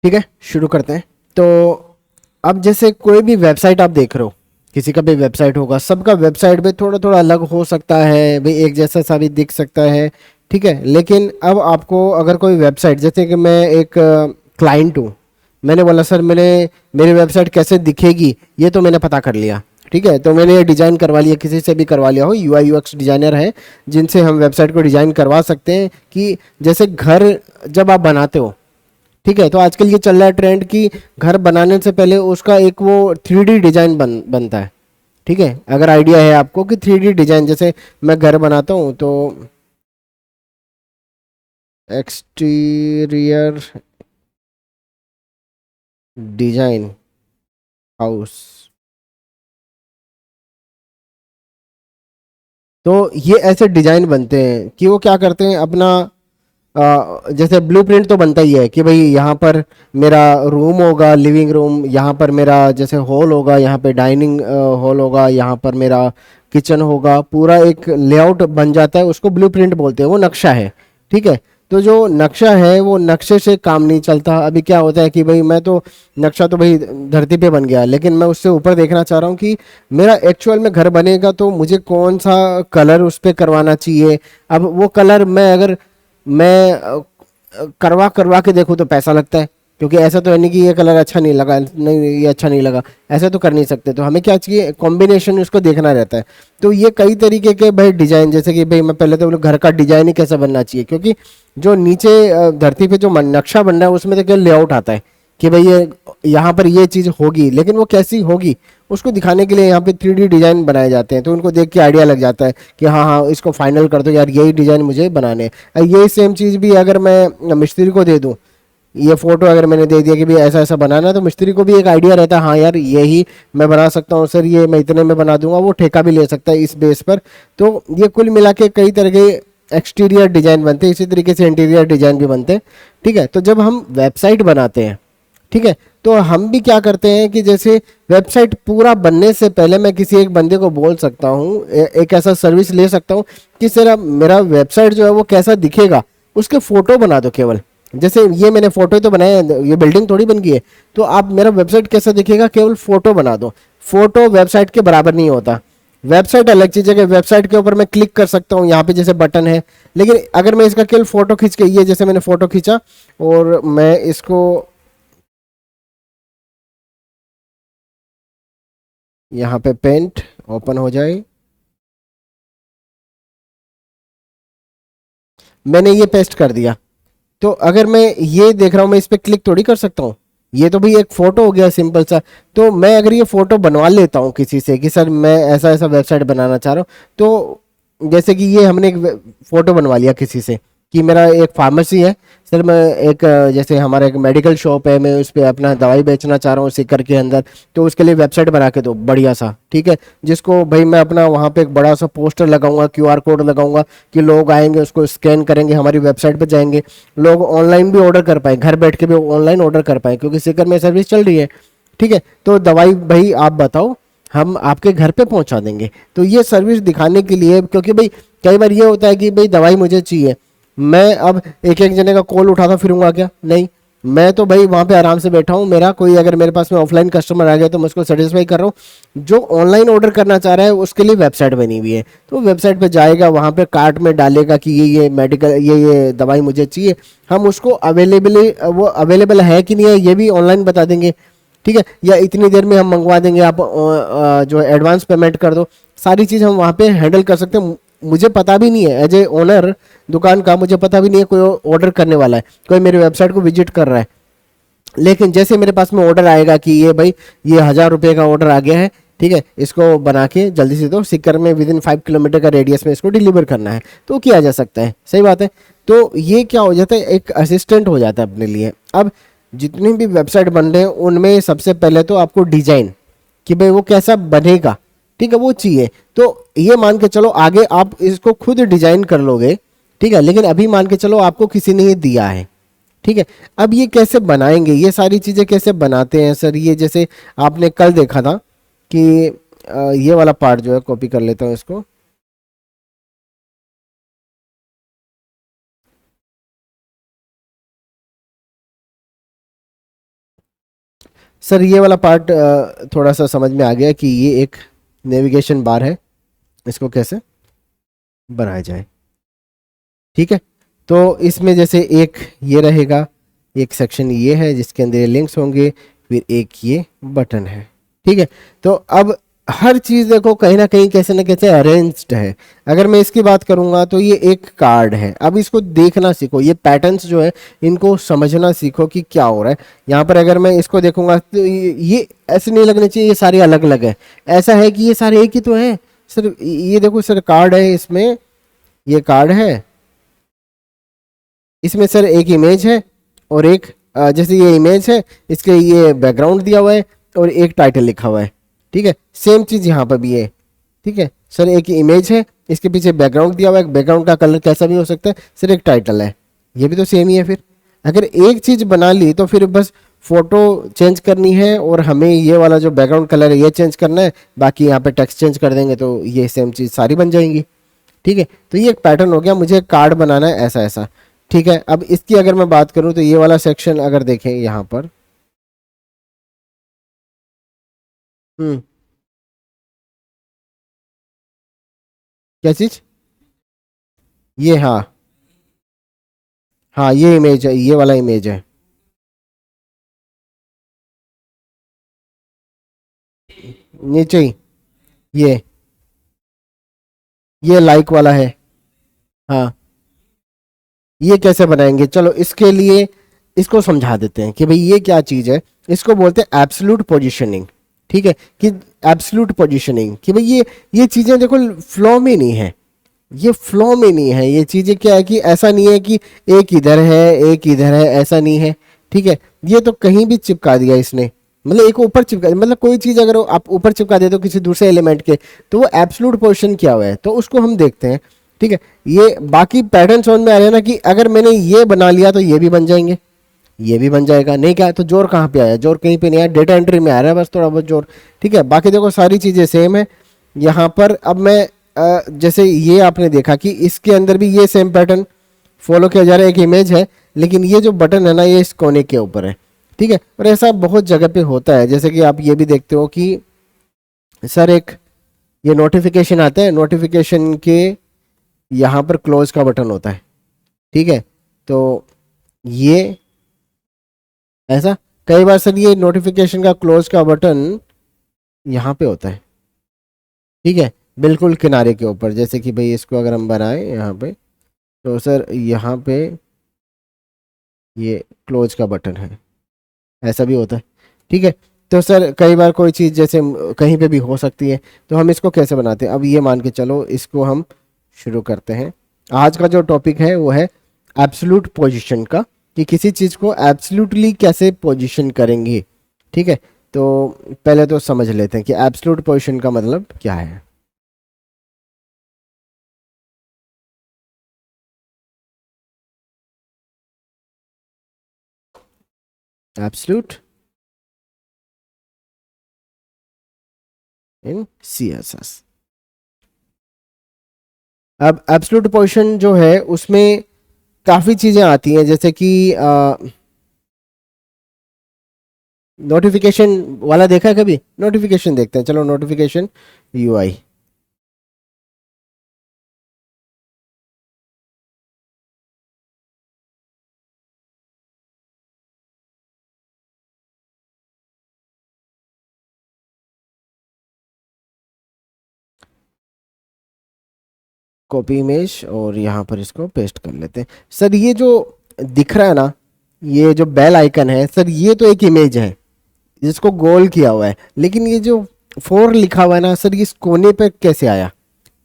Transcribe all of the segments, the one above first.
ठीक है, शुरू करते हैं। तो अब जैसे कोई भी वेबसाइट आप देख रहे हो, किसी का भी वेबसाइट होगा, सबका वेबसाइट भी थोड़ा थोड़ा अलग हो सकता है भाई, एक जैसा सा भी दिख सकता है। ठीक है, लेकिन अब आपको अगर कोई वेबसाइट, जैसे कि मैं एक क्लाइंट हूँ, मैंने बोला सर मेरी वेबसाइट कैसे दिखेगी, ये तो मैंने पता कर लिया। ठीक है, तो मैंने ये डिज़ाइन करवा लिया, किसी से भी करवा लिया हो, यूआई यूएक्स डिज़ाइनर है जिनसे हम वेबसाइट को डिज़ाइन करवा सकते हैं कि जैसे घर जब आप बनाते हो, ठीक है, तो आजकल ये चल रहा है ट्रेंड कि घर बनाने से पहले उसका एक वो 3D डिजाइन बनता है। ठीक है, अगर आइडिया है आपको कि 3D डिजाइन, जैसे मैं घर बनाता हूँ तो एक्सटीरियर डिजाइन हाउस, तो ये ऐसे डिजाइन बनते हैं कि वो क्या करते हैं अपना जैसे ब्लूप्रिंट तो बनता ही है कि भाई यहाँ पर मेरा रूम होगा, लिविंग रूम, यहाँ पर मेरा जैसे हॉल होगा, यहाँ पे डाइनिंग हॉल होगा, यहाँ पर मेरा किचन होगा, पूरा एक लेआउट बन जाता है, उसको ब्लूप्रिंट बोलते हैं, वो नक्शा है। ठीक है, तो जो नक्शा है वो नक्शे से काम नहीं चलता। अभी क्या होता है कि भाई मैं तो नक्शा तो भाई धरती पे बन गया, लेकिन मैं उससे ऊपर देखना चाह रहा हूँ कि मेरा एक्चुअल में घर बनेगा तो मुझे कौन सा कलर उस पर करवाना चाहिए। अब वो कलर मैं अगर मैं करवा करवा के देखूँ तो पैसा लगता है, क्योंकि ऐसा तो है नहीं कि ये कलर अच्छा नहीं लगा, नहीं ये अच्छा नहीं लगा, ऐसा तो कर नहीं सकते। तो हमें क्या चाहिए, कॉम्बिनेशन उसको देखना रहता है। तो ये कई तरीके के भाई डिजाइन, जैसे कि भाई मैं पहले तो बोलूं घर का डिजाइन ही कैसा बनना चाहिए, क्योंकि जो नीचे धरती पे जो नक्शा बन रहा है उसमें तो केवल लेआउट आता है कि भाई ये यहाँ पर ये चीज़ होगी, लेकिन वो कैसी होगी उसको दिखाने के लिए यहाँ पे 3D डिजाइन बनाए जाते हैं, तो उनको देख के आइडिया लग जाता है कि हाँ हाँ इसको फाइनल कर दो यार, यही डिजाइन मुझे बनाने हैं। यही सेम चीज़ भी अगर मैं मिस्त्री को दे दूँ, ये फोटो अगर मैंने दे दिया कि भाई ऐसा ऐसा बनाना है, तो मिस्त्री को भी एक आइडिया रहता है, हाँ यार यही मैं बना सकता हूँ सर, ये मैं इतने में बना दूंगा, वो ठेका भी ले सकता है इस बेस पर। तो ये कुल मिला के कई तरह के एक्सटीरियर डिजाइन बनते हैं, इसी तरीके से इंटीरियर डिजाइन भी बनते हैं। ठीक है, तो जब हम वेबसाइट बनाते हैं, ठीक है, तो हम भी क्या करते हैं कि जैसे वेबसाइट पूरा बनने से पहले मैं किसी एक बंदे को बोल सकता हूँ, एक ऐसा सर्विस ले सकता हूँ कि सर अब मेरा वेबसाइट जो है वो कैसा दिखेगा, उसके फोटो बना दो केवल। जैसे ये मैंने फोटो तो बनाया है, ये बिल्डिंग थोड़ी बन गई है, तो आप मेरा वेबसाइट कैसा दिखेगा केवल फोटो बना दो। फोटो वेबसाइट के बराबर नहीं होता। वेबसाइट अलग चीज़ है कि वेबसाइट के ऊपर मैं क्लिक कर सकता हूँ, यहाँ पे जैसे बटन है, लेकिन अगर मैं इसका केवल फोटो खींच के, ये जैसे मैंने फोटो खींचा और मैं इसको यहाँ पे पेंट ओपन हो जाए, मैंने ये पेस्ट कर दिया, तो अगर मैं ये देख रहा हूँ मैं इस पर क्लिक थोड़ी कर सकता हूँ, ये तो भाई एक फोटो हो गया सिंपल सा। तो मैं अगर ये फोटो बनवा लेता हूँ किसी से कि सर मैं ऐसा ऐसा वेबसाइट बनाना चाह रहा हूँ, तो जैसे कि ये हमने एक फोटो बनवा लिया किसी से कि मेरा एक फार्मेसी है सर, मैं एक जैसे हमारा एक मेडिकल शॉप है, मैं उस पर अपना दवाई बेचना चाह रहा हूँ सीकर के अंदर, तो उसके लिए वेबसाइट बना के दो बढ़िया सा। ठीक है, जिसको भाई मैं अपना वहाँ पे एक बड़ा सा पोस्टर लगाऊंगा, क्यूआर कोड लगाऊंगा कि लोग आएंगे उसको स्कैन करेंगे, हमारी वेबसाइट पे जाएंगे, लोग ऑनलाइन भी ऑर्डर कर पाए, घर बैठ के भी ऑनलाइन ऑर्डर कर पाए, क्योंकि सीकर में सर्विस चल रही है। ठीक है, तो दवाई भाई आप बताओ, हम आपके घर पे पहुंचा देंगे। तो ये सर्विस दिखाने के लिए, क्योंकि भाई कई बार ये होता है कि भाई दवाई मुझे चाहिए, मैं अब एक एक जने का कॉल उठाता फिरूंगा क्या, नहीं, मैं तो भाई वहां पे आराम से बैठा हूँ, मेरा कोई अगर मेरे पास में ऑफलाइन कस्टमर आ गया तो मैं उसको सेटिस्फाई कर रहा हूँ, जो ऑनलाइन ऑर्डर करना चाह रहा है उसके लिए वेबसाइट बनी हुई है, तो वेबसाइट पे जाएगा, वहां पे कार्ट में डालेगा कि ये मेडिकल ये दवाई मुझे चाहिए, हम उसको अवेलेबल, वो अवेलेबल है कि नहीं है ये भी ऑनलाइन बता देंगे। ठीक है, या इतनी देर में हम मंगवा देंगे, आप जो एडवांस पेमेंट कर दो, सारी चीज़ हम वहाँ पे हैंडल कर सकते हैं। मुझे पता भी नहीं है एज ए ओनर दुकान का, मुझे पता भी नहीं है कोई ऑर्डर करने वाला है, कोई मेरी वेबसाइट को विजिट कर रहा है, लेकिन जैसे मेरे पास में ऑर्डर आएगा कि ये भाई ये 1,000 रुपये का ऑर्डर आ गया है, ठीक है, इसको बना के जल्दी से दो, सीकर में विद इन 5 किलोमीटर का रेडियस में इसको डिलीवर करना है, तो किया जा सकता है, सही बात है। तो ये क्या हो जाता है, एक असिस्टेंट हो जाता है अपने लिए। अब जितनी भी वेबसाइट बन रहे हैं उनमें सबसे पहले तो आपको डिजाइन कि भाई वो कैसा बनेगा, ठीक है, वो चाहिए। तो ये मान के चलो आगे आप इसको खुद डिजाइन कर लोगे, ठीक है, लेकिन अभी मान के चलो आपको किसी ने ये दिया है, ठीक है, अब ये कैसे बनाएंगे, ये सारी चीजें कैसे बनाते हैं सर, ये जैसे आपने कल देखा था कि ये वाला पार्ट जो है, कॉपी कर लेता हूँ इसको। सर ये वाला पार्ट थोड़ा सा समझ में आ गया कि ये एक नेविगेशन बार है, इसको कैसे बनाया जाए। ठीक है, तो इसमें जैसे एक ये रहेगा, एक सेक्शन ये है जिसके अंदर ये लिंक्स होंगे, फिर एक ये बटन है। ठीक है, तो अब हर चीज़ देखो कहीं ना कहीं कैसे ना कैसे अरेंज्ड है। अगर मैं इसकी बात करूंगा तो ये एक कार्ड है, अब इसको देखना सीखो, ये पैटर्न्स जो है इनको समझना सीखो कि क्या हो रहा है यहाँ पर। अगर मैं इसको देखूंगा तो ये ऐसे नहीं लगना चाहिए ये सारे अलग अलग है, ऐसा है कि ये सारे एक ही तो है। सर ये देखो सर, कार्ड है इसमें, ये कार्ड है, इसमें सर एक इमेज है और एक जैसे ये इमेज है, इसके ये बैकग्राउंड दिया हुआ है और एक टाइटल लिखा हुआ है। ठीक है, सेम चीज़ यहाँ पर भी है। ठीक है सर, एक इमेज है, इसके पीछे बैकग्राउंड दिया हुआ है, बैकग्राउंड का कलर कैसा भी हो सकता है, सर एक टाइटल है, ये भी तो सेम ही है। फिर अगर एक चीज़ बना ली तो फिर बस फोटो चेंज करनी है और हमें ये वाला जो बैकग्राउंड कलर है ये चेंज करना है, बाकी यहाँ पे टेक्स्ट चेंज कर देंगे तो ये सेम चीज़ सारी बन जाएंगी। ठीक है, तो ये एक पैटर्न हो गया, मुझे एक कार्ड बनाना है ऐसा ऐसा। ठीक है, अब इसकी अगर मैं बात करूं तो ये वाला सेक्शन अगर देखें यहाँ पर, हम्म, क्या चीज, ये हाँ, हाँ ये इमेज है, ये वाला इमेज है, नीचे ही ये ये लाइक वाला है। हाँ, ये कैसे बनाएंगे, चलो इसके लिए इसको समझा देते हैं कि भाई ये क्या चीज़ है। इसको बोलते हैं एब्सोल्यूट पोजीशनिंग। ठीक है, कि एब्सोल्यूट पोजीशनिंग कि भाई ये चीज़ें देखो फ्लो में नहीं है, ये फ्लो में नहीं है, ये चीज़ें क्या है कि ऐसा नहीं है कि एक इधर है एक इधर है, ऐसा नहीं है। ठीक है, ये तो कहीं भी चिपका दिया इसने, मतलब एक ऊपर चिपका, मतलब कोई चीज़ अगर आप ऊपर चिपका दे दो किसी दूसरे एलिमेंट के तो वो एब्सोल्यूट पोजीशन क्या हुआ है, तो उसको हम देखते हैं। ठीक है, ये बाकी पैटर्न समझ में आ रहे हैं ना कि अगर मैंने ये बना लिया तो ये भी बन जाएंगे, ये भी बन जाएगा। नहीं क्या है तो जोर कहाँ पे आया, जोर कहीं पे नहीं आया, डेटा एंट्री में आ रहा है बस थोड़ा बहुत जोर। ठीक है, बाकी देखो सारी चीज़ें सेम है यहाँ पर। अब मैं जैसे ये आपने देखा कि इसके अंदर भी ये सेम पैटर्न फॉलो किया जा रहा है, एक इमेज है लेकिन ये जो बटन है ना ये इस कोने के ऊपर है। ठीक है, और ऐसा बहुत जगह पे होता है, जैसे कि आप ये भी देखते हो कि सर एक ये नोटिफिकेशन आता है, नोटिफिकेशन के यहाँ पर क्लोज का बटन होता है। ठीक है, तो ये ऐसा कई बार सर ये नोटिफिकेशन का क्लोज का बटन यहाँ पे होता है। ठीक है, बिल्कुल किनारे के ऊपर, जैसे कि भाई इसको अगर हम बनाएं यहाँ पे तो सर यहाँ पे ये क्लोज का बटन है, ऐसा भी होता है। ठीक है, तो सर कई बार कोई चीज़ जैसे कहीं पे भी हो सकती है, तो हम इसको कैसे बनाते हैं, अब ये मान के चलो इसको हम शुरू करते हैं। आज का जो टॉपिक है वो है एब्सोल्यूट पोजीशन का, कि किसी चीज़ को एब्सोल्युटली कैसे पोजीशन करेंगे। ठीक है, तो पहले तो समझ लेते हैं कि एब्सोल्यूट पोजीशन का मतलब क्या है। एब्सोल्यूट इन CSS। अब एब्सोल्यूट पोजीशन जो है उसमें काफ़ी चीज़ें आती हैं, जैसे कि नोटिफिकेशन वाला देखा है कभी, नोटिफिकेशन देखते हैं, चलो नोटिफिकेशन UI। कॉपी इमेज और यहाँ पर इसको पेस्ट कर लेते हैं। सर ये जो दिख रहा है ना, ये जो बेल आइकन है सर, ये तो एक इमेज है जिसको गोल किया हुआ है, लेकिन ये जो 4 लिखा हुआ है ना सर, इस कोने पे कैसे आया,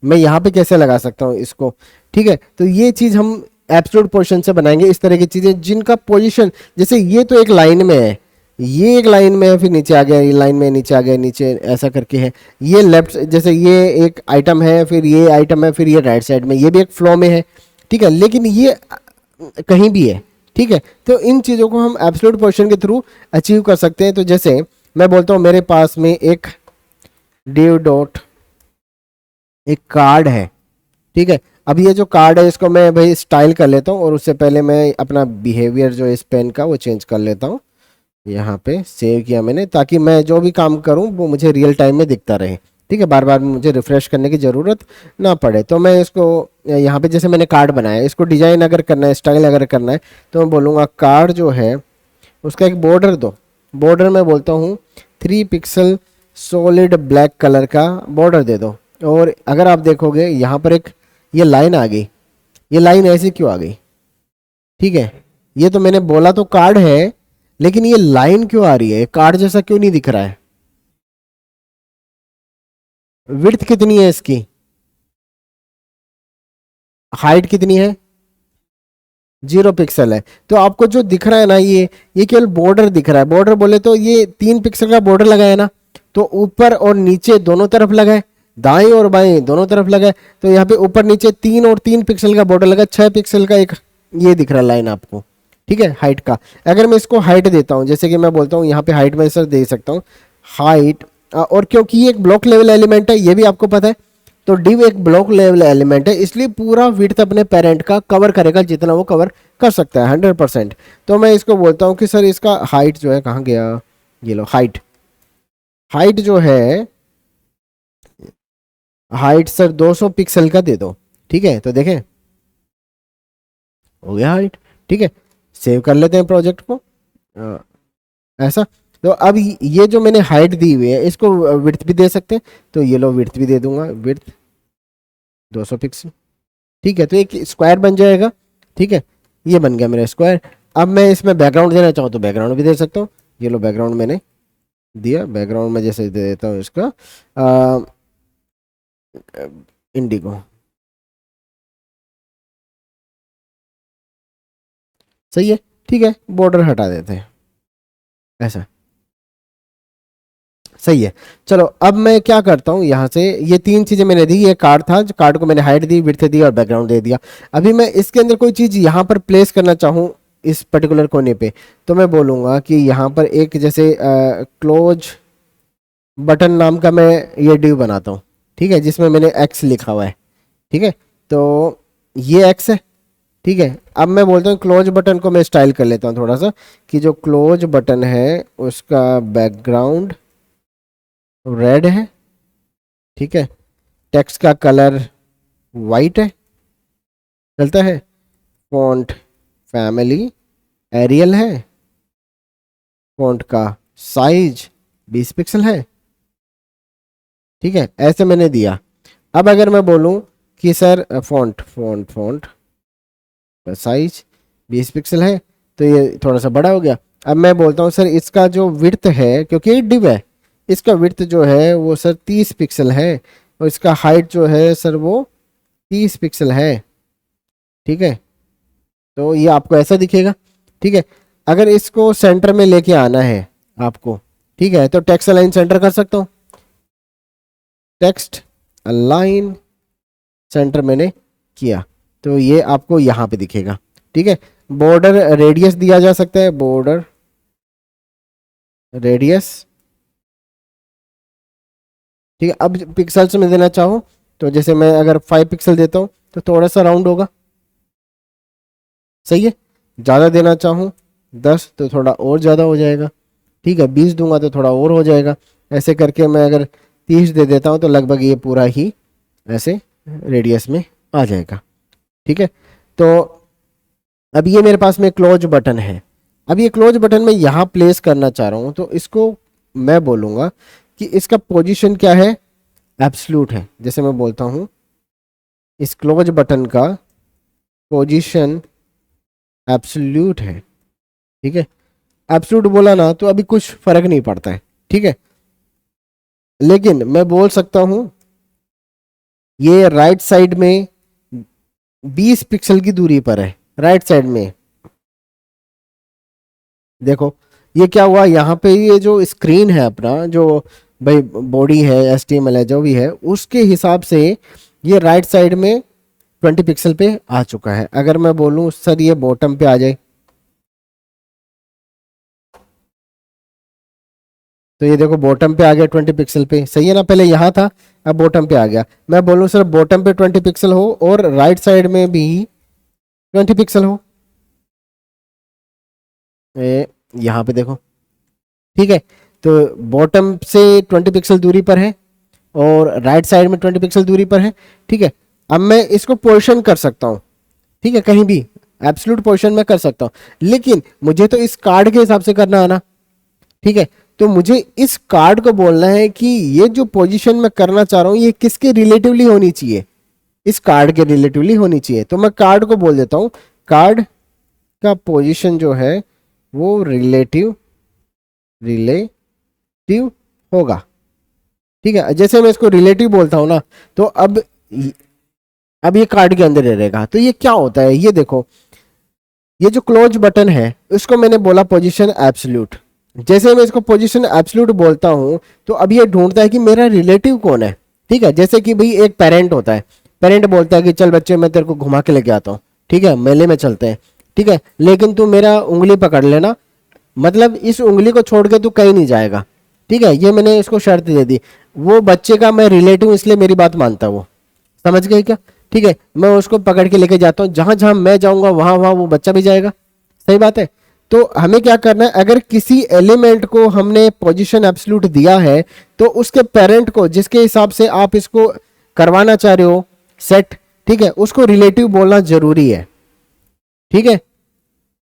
मैं यहाँ पे कैसे लगा सकता हूँ इसको। ठीक है, तो ये चीज़ हम एब्सोल्यूट पोजीशन से बनाएंगे, इस तरह की चीज़ें जिनका पोजीशन, जैसे ये तो एक लाइन में है, ये एक लाइन में है, फिर नीचे आ गया, ये लाइन में नीचे आ गया, नीचे ऐसा करके है। ये लेफ्ट, जैसे ये एक आइटम है, फिर ये आइटम है, फिर ये राइट साइड में, ये भी एक फ्लो में है। ठीक है, लेकिन ये कहीं भी है। ठीक है, तो इन चीज़ों को हम एब्सोल्यूट पोजीशन के थ्रू अचीव कर सकते हैं। तो जैसे मैं बोलता हूँ मेरे पास में एक div डॉट एक कार्ड है। ठीक है, अब ये जो कार्ड है इसको मैं भाई स्टाइल कर लेता हूँ, और उससे पहले मैं अपना बिहेवियर जो है इस पेन का वो चेंज कर लेता हूँ। यहाँ पे सेव किया मैंने, ताकि मैं जो भी काम करूँ वो मुझे रियल टाइम में दिखता रहे। ठीक है, बार बार मुझे रिफ्रेश करने की ज़रूरत ना पड़े। तो मैं इसको यहाँ पे जैसे मैंने कार्ड बनाया, इसको डिजाइन अगर करना है, स्टाइल अगर करना है, तो मैं बोलूँगा कार्ड जो है उसका एक बॉर्डर दो। बॉर्डर मैं बोलता हूँ 3 पिक्सल सॉलिड ब्लैक कलर का बॉर्डर दे दो। और अगर आप देखोगे यहाँ पर एक ये लाइन आ गई, ये लाइन ऐसी क्यों आ गई? ठीक है, ये तो मैंने बोला तो कार्ड है, लेकिन ये लाइन क्यों आ रही है? कार्ड जैसा क्यों नहीं दिख रहा है? विड्थ कितनी है इसकी? हाइट कितनी है? 0 पिक्सल है। तो आपको जो दिख रहा है ना, ये केवल बॉर्डर दिख रहा है। बॉर्डर बोले तो ये 3 पिक्सल का बॉर्डर लगा है ना, तो ऊपर और नीचे दोनों तरफ लगा है, दाएं और बाएं दोनों तरफ लगा है। तो यहाँ पे ऊपर नीचे 3 और 3 पिक्सल का बॉर्डर लगा, 6 पिक्सल का एक ये दिख रहा है लाइन आपको। ठीक है, हाइट का। अगर मैं इसको हाइट देता हूँ, जैसे कि मैं बोलता हूँ यहाँ पे हाइट में सर दे सकता हूँ हाइट, और क्योंकि ये एक ब्लॉक लेवल एलिमेंट है, ये भी आपको पता है, तो div एक ब्लॉक लेवल एलिमेंट है, इसलिए पूरा विड्थ अपने पेरेंट का कवर करेगा जितना वो कवर कर सकता है, 100%। तो मैं इसको बोलता हूँ कि सर इसका हाइट जो है, कहाँ गया, ये लो हाइट। हाइट जो है, हाइट सर 200 पिक्सल का दे दो। ठीक है, तो देखें हो गया हाइट। ठीक है, सेव कर लेते हैं प्रोजेक्ट को। अ, ऐसा। तो अब ये जो मैंने हाइट दी हुई है, इसको विड्थ भी दे सकते हैं, तो ये लो विड्थ भी दे दूंगा, विड्थ 200 पिक्सल। ठीक है, तो एक स्क्वायर बन जाएगा। ठीक है, ये बन गया मेरा स्क्वायर। अब मैं इसमें बैकग्राउंड देना चाहूँ तो बैकग्राउंड भी दे सकता हूँ। ये लो बैकग्राउंड मैंने दिया। बैकग्राउंड में जैसे दे देता हूँ इसका इंडिगो। सही है। ठीक है, बॉर्डर हटा देते हैं, ऐसा सही है। चलो अब मैं क्या करता हूँ, यहाँ से ये 3 चीजें मैंने दी। ये कार्ड था, जो कार्ड को मैंने हाइट दी, विड्थ दी और बैकग्राउंड दे दिया। अभी मैं इसके अंदर कोई चीज यहाँ पर प्लेस करना चाहूँ इस पर्टिकुलर कोने पे, तो मैं बोलूँगा कि यहाँ पर एक जैसे क्लोज बटन नाम का मैं ये डिव बनाता हूँ। ठीक है, जिसमें मैंने एक्स लिखा हुआ है। ठीक है, तो ये एक्स है। ठीक है, अब मैं बोलता हूँ क्लोज बटन को मैं स्टाइल कर लेता हूँ थोड़ा सा, कि जो क्लोज बटन है उसका बैकग्राउंड रेड है। ठीक है, टेक्स्ट का कलर वाइट है, चलता है। फॉन्ट फैमिली एरियल है। फॉन्ट का साइज 20 पिक्सल है। ठीक है, ऐसे मैंने दिया। अब अगर मैं बोलूं कि sir font font font size 20 pixel है, तो ये थोड़ा सा बड़ा हो गया। अब मैं बोलता हूँ सर इसका जो विड्थ है, क्योंकि ये डिव है, इसका विड्थ जो है वो सर 30 पिक्सल है, और इसका हाइट जो है सर वो 30 पिक्सल है। ठीक है, तो ये आपको ऐसा दिखेगा। ठीक है, अगर इसको सेंटर में लेके आना है आपको, ठीक है, तो टेक्स्ट अलाइन सेंटर कर सकता हूँ। टेक्स्ट अलाइन सेंटर मैंने किया, तो ये आपको यहाँ पे दिखेगा। ठीक है, बॉर्डर रेडियस दिया जा सकता है, बॉर्डर रेडियस। ठीक है, अब पिक्सल्स में देना चाहूँ, तो जैसे मैं अगर 5 पिक्सल देता हूँ तो थोड़ा सा राउंड होगा। सही है। ज़्यादा देना चाहूँ 10 तो थोड़ा और ज़्यादा हो जाएगा। ठीक है, 20 दूंगा तो थोड़ा और हो जाएगा। ऐसे करके मैं अगर 30 दे देता हूँ तो लगभग ये पूरा ही ऐसे रेडियस में आ जाएगा। ठीक है, तो अब ये मेरे पास में क्लोज बटन है। अब ये क्लोज बटन मैं यहाँ प्लेस करना चाह रहा हूँ, तो इसको मैं बोलूँगा कि इसका पोजीशन क्या है, एब्सलूट है। जैसे मैं बोलता हूँ इस क्लोज बटन का पोजीशन एब्सलूट है। ठीक है, एब्सलूट बोला ना तो अभी कुछ फर्क नहीं पड़ता है। ठीक है, लेकिन मैं बोल सकता हूँ ये राइट साइड में 20 पिक्सल की दूरी पर है, राइट साइड में। देखो ये क्या हुआ, यहाँ पे ये जो स्क्रीन है अपना, जो भाई बॉडी है, HTML है, जो भी है, उसके हिसाब से ये राइट साइड में 20 पिक्सल पे आ चुका है। अगर मैं बोलूँ सर ये बॉटम पे आ जाए, तो ये देखो बॉटम पे आ गया 20 पिक्सल पे। सही है ना, पहले यहाँ था, अब बॉटम पे आ गया। मैं बोलूँ सर बॉटम पे 20 पिक्सल हो और राइट साइड में भी 20 पिक्सल हो, यहाँ पे देखो ठीक है, तो बॉटम से 20 पिक्सल दूरी पर है और राइट साइड में 20 पिक्सल दूरी पर है। ठीक है, अब मैं इसको पोजीशन कर सकता हूँ, ठीक है, कहीं भी एब्सोल्यूट पोजीशन में कर सकता हूँ, लेकिन मुझे तो इस कार्ड के हिसाब से करना है ना। ठीक है, तो मुझे इस कार्ड को बोलना है कि ये जो पोजीशन मैं करना चाह रहा हूँ ये किसके रिलेटिवली होनी चाहिए, इस कार्ड के रिलेटिवली होनी चाहिए। तो मैं कार्ड को बोल देता हूँ कार्ड का पोजीशन जो है वो रिलेटिव होगा। ठीक है, जैसे मैं इसको रिलेटिव बोलता हूं ना, तो अब ये कार्ड के अंदर रहेगा। तो ये क्या होता है, ये देखो, ये जो क्लोज बटन है उसको मैंने बोला पोजीशन एब्सोल्यूट। जैसे मैं इसको पोजीशन एब्सोल्यूट बोलता हूं तो अब ये ढूंढता है कि मेरा रिलेटिव कौन है। ठीक है, जैसे कि भाई एक पेरेंट होता है, पेरेंट बोलता है कि चल बच्चे मैं तेरे को घुमा के लेके आता हूँ, ठीक है, मेले में चलते हैं, ठीक है, लेकिन तू मेरा उंगली पकड़ लेना, मतलब इस उंगली को छोड़ के तू कहीं नहीं जाएगा। ठीक है, ये मैंने इसको शर्त दे दी। वो बच्चे का मैं रिलेटिव इसलिए मेरी बात मानता, वो समझ गए क्या। ठीक है, मैं उसको पकड़ के लेके जाता हूँ, जहां जहां मैं जाऊंगा वहां वहां वो बच्चा भी जाएगा। सही बात है। तो हमें क्या करना है, अगर किसी एलिमेंट को हमने पोजीशन एब्सोल्यूट दिया है तो उसके पेरेंट को जिसके हिसाब से आप इसको करवाना चाह रहे हो सेट, ठीक है, उसको रिलेटिव बोलना जरूरी है। ठीक है,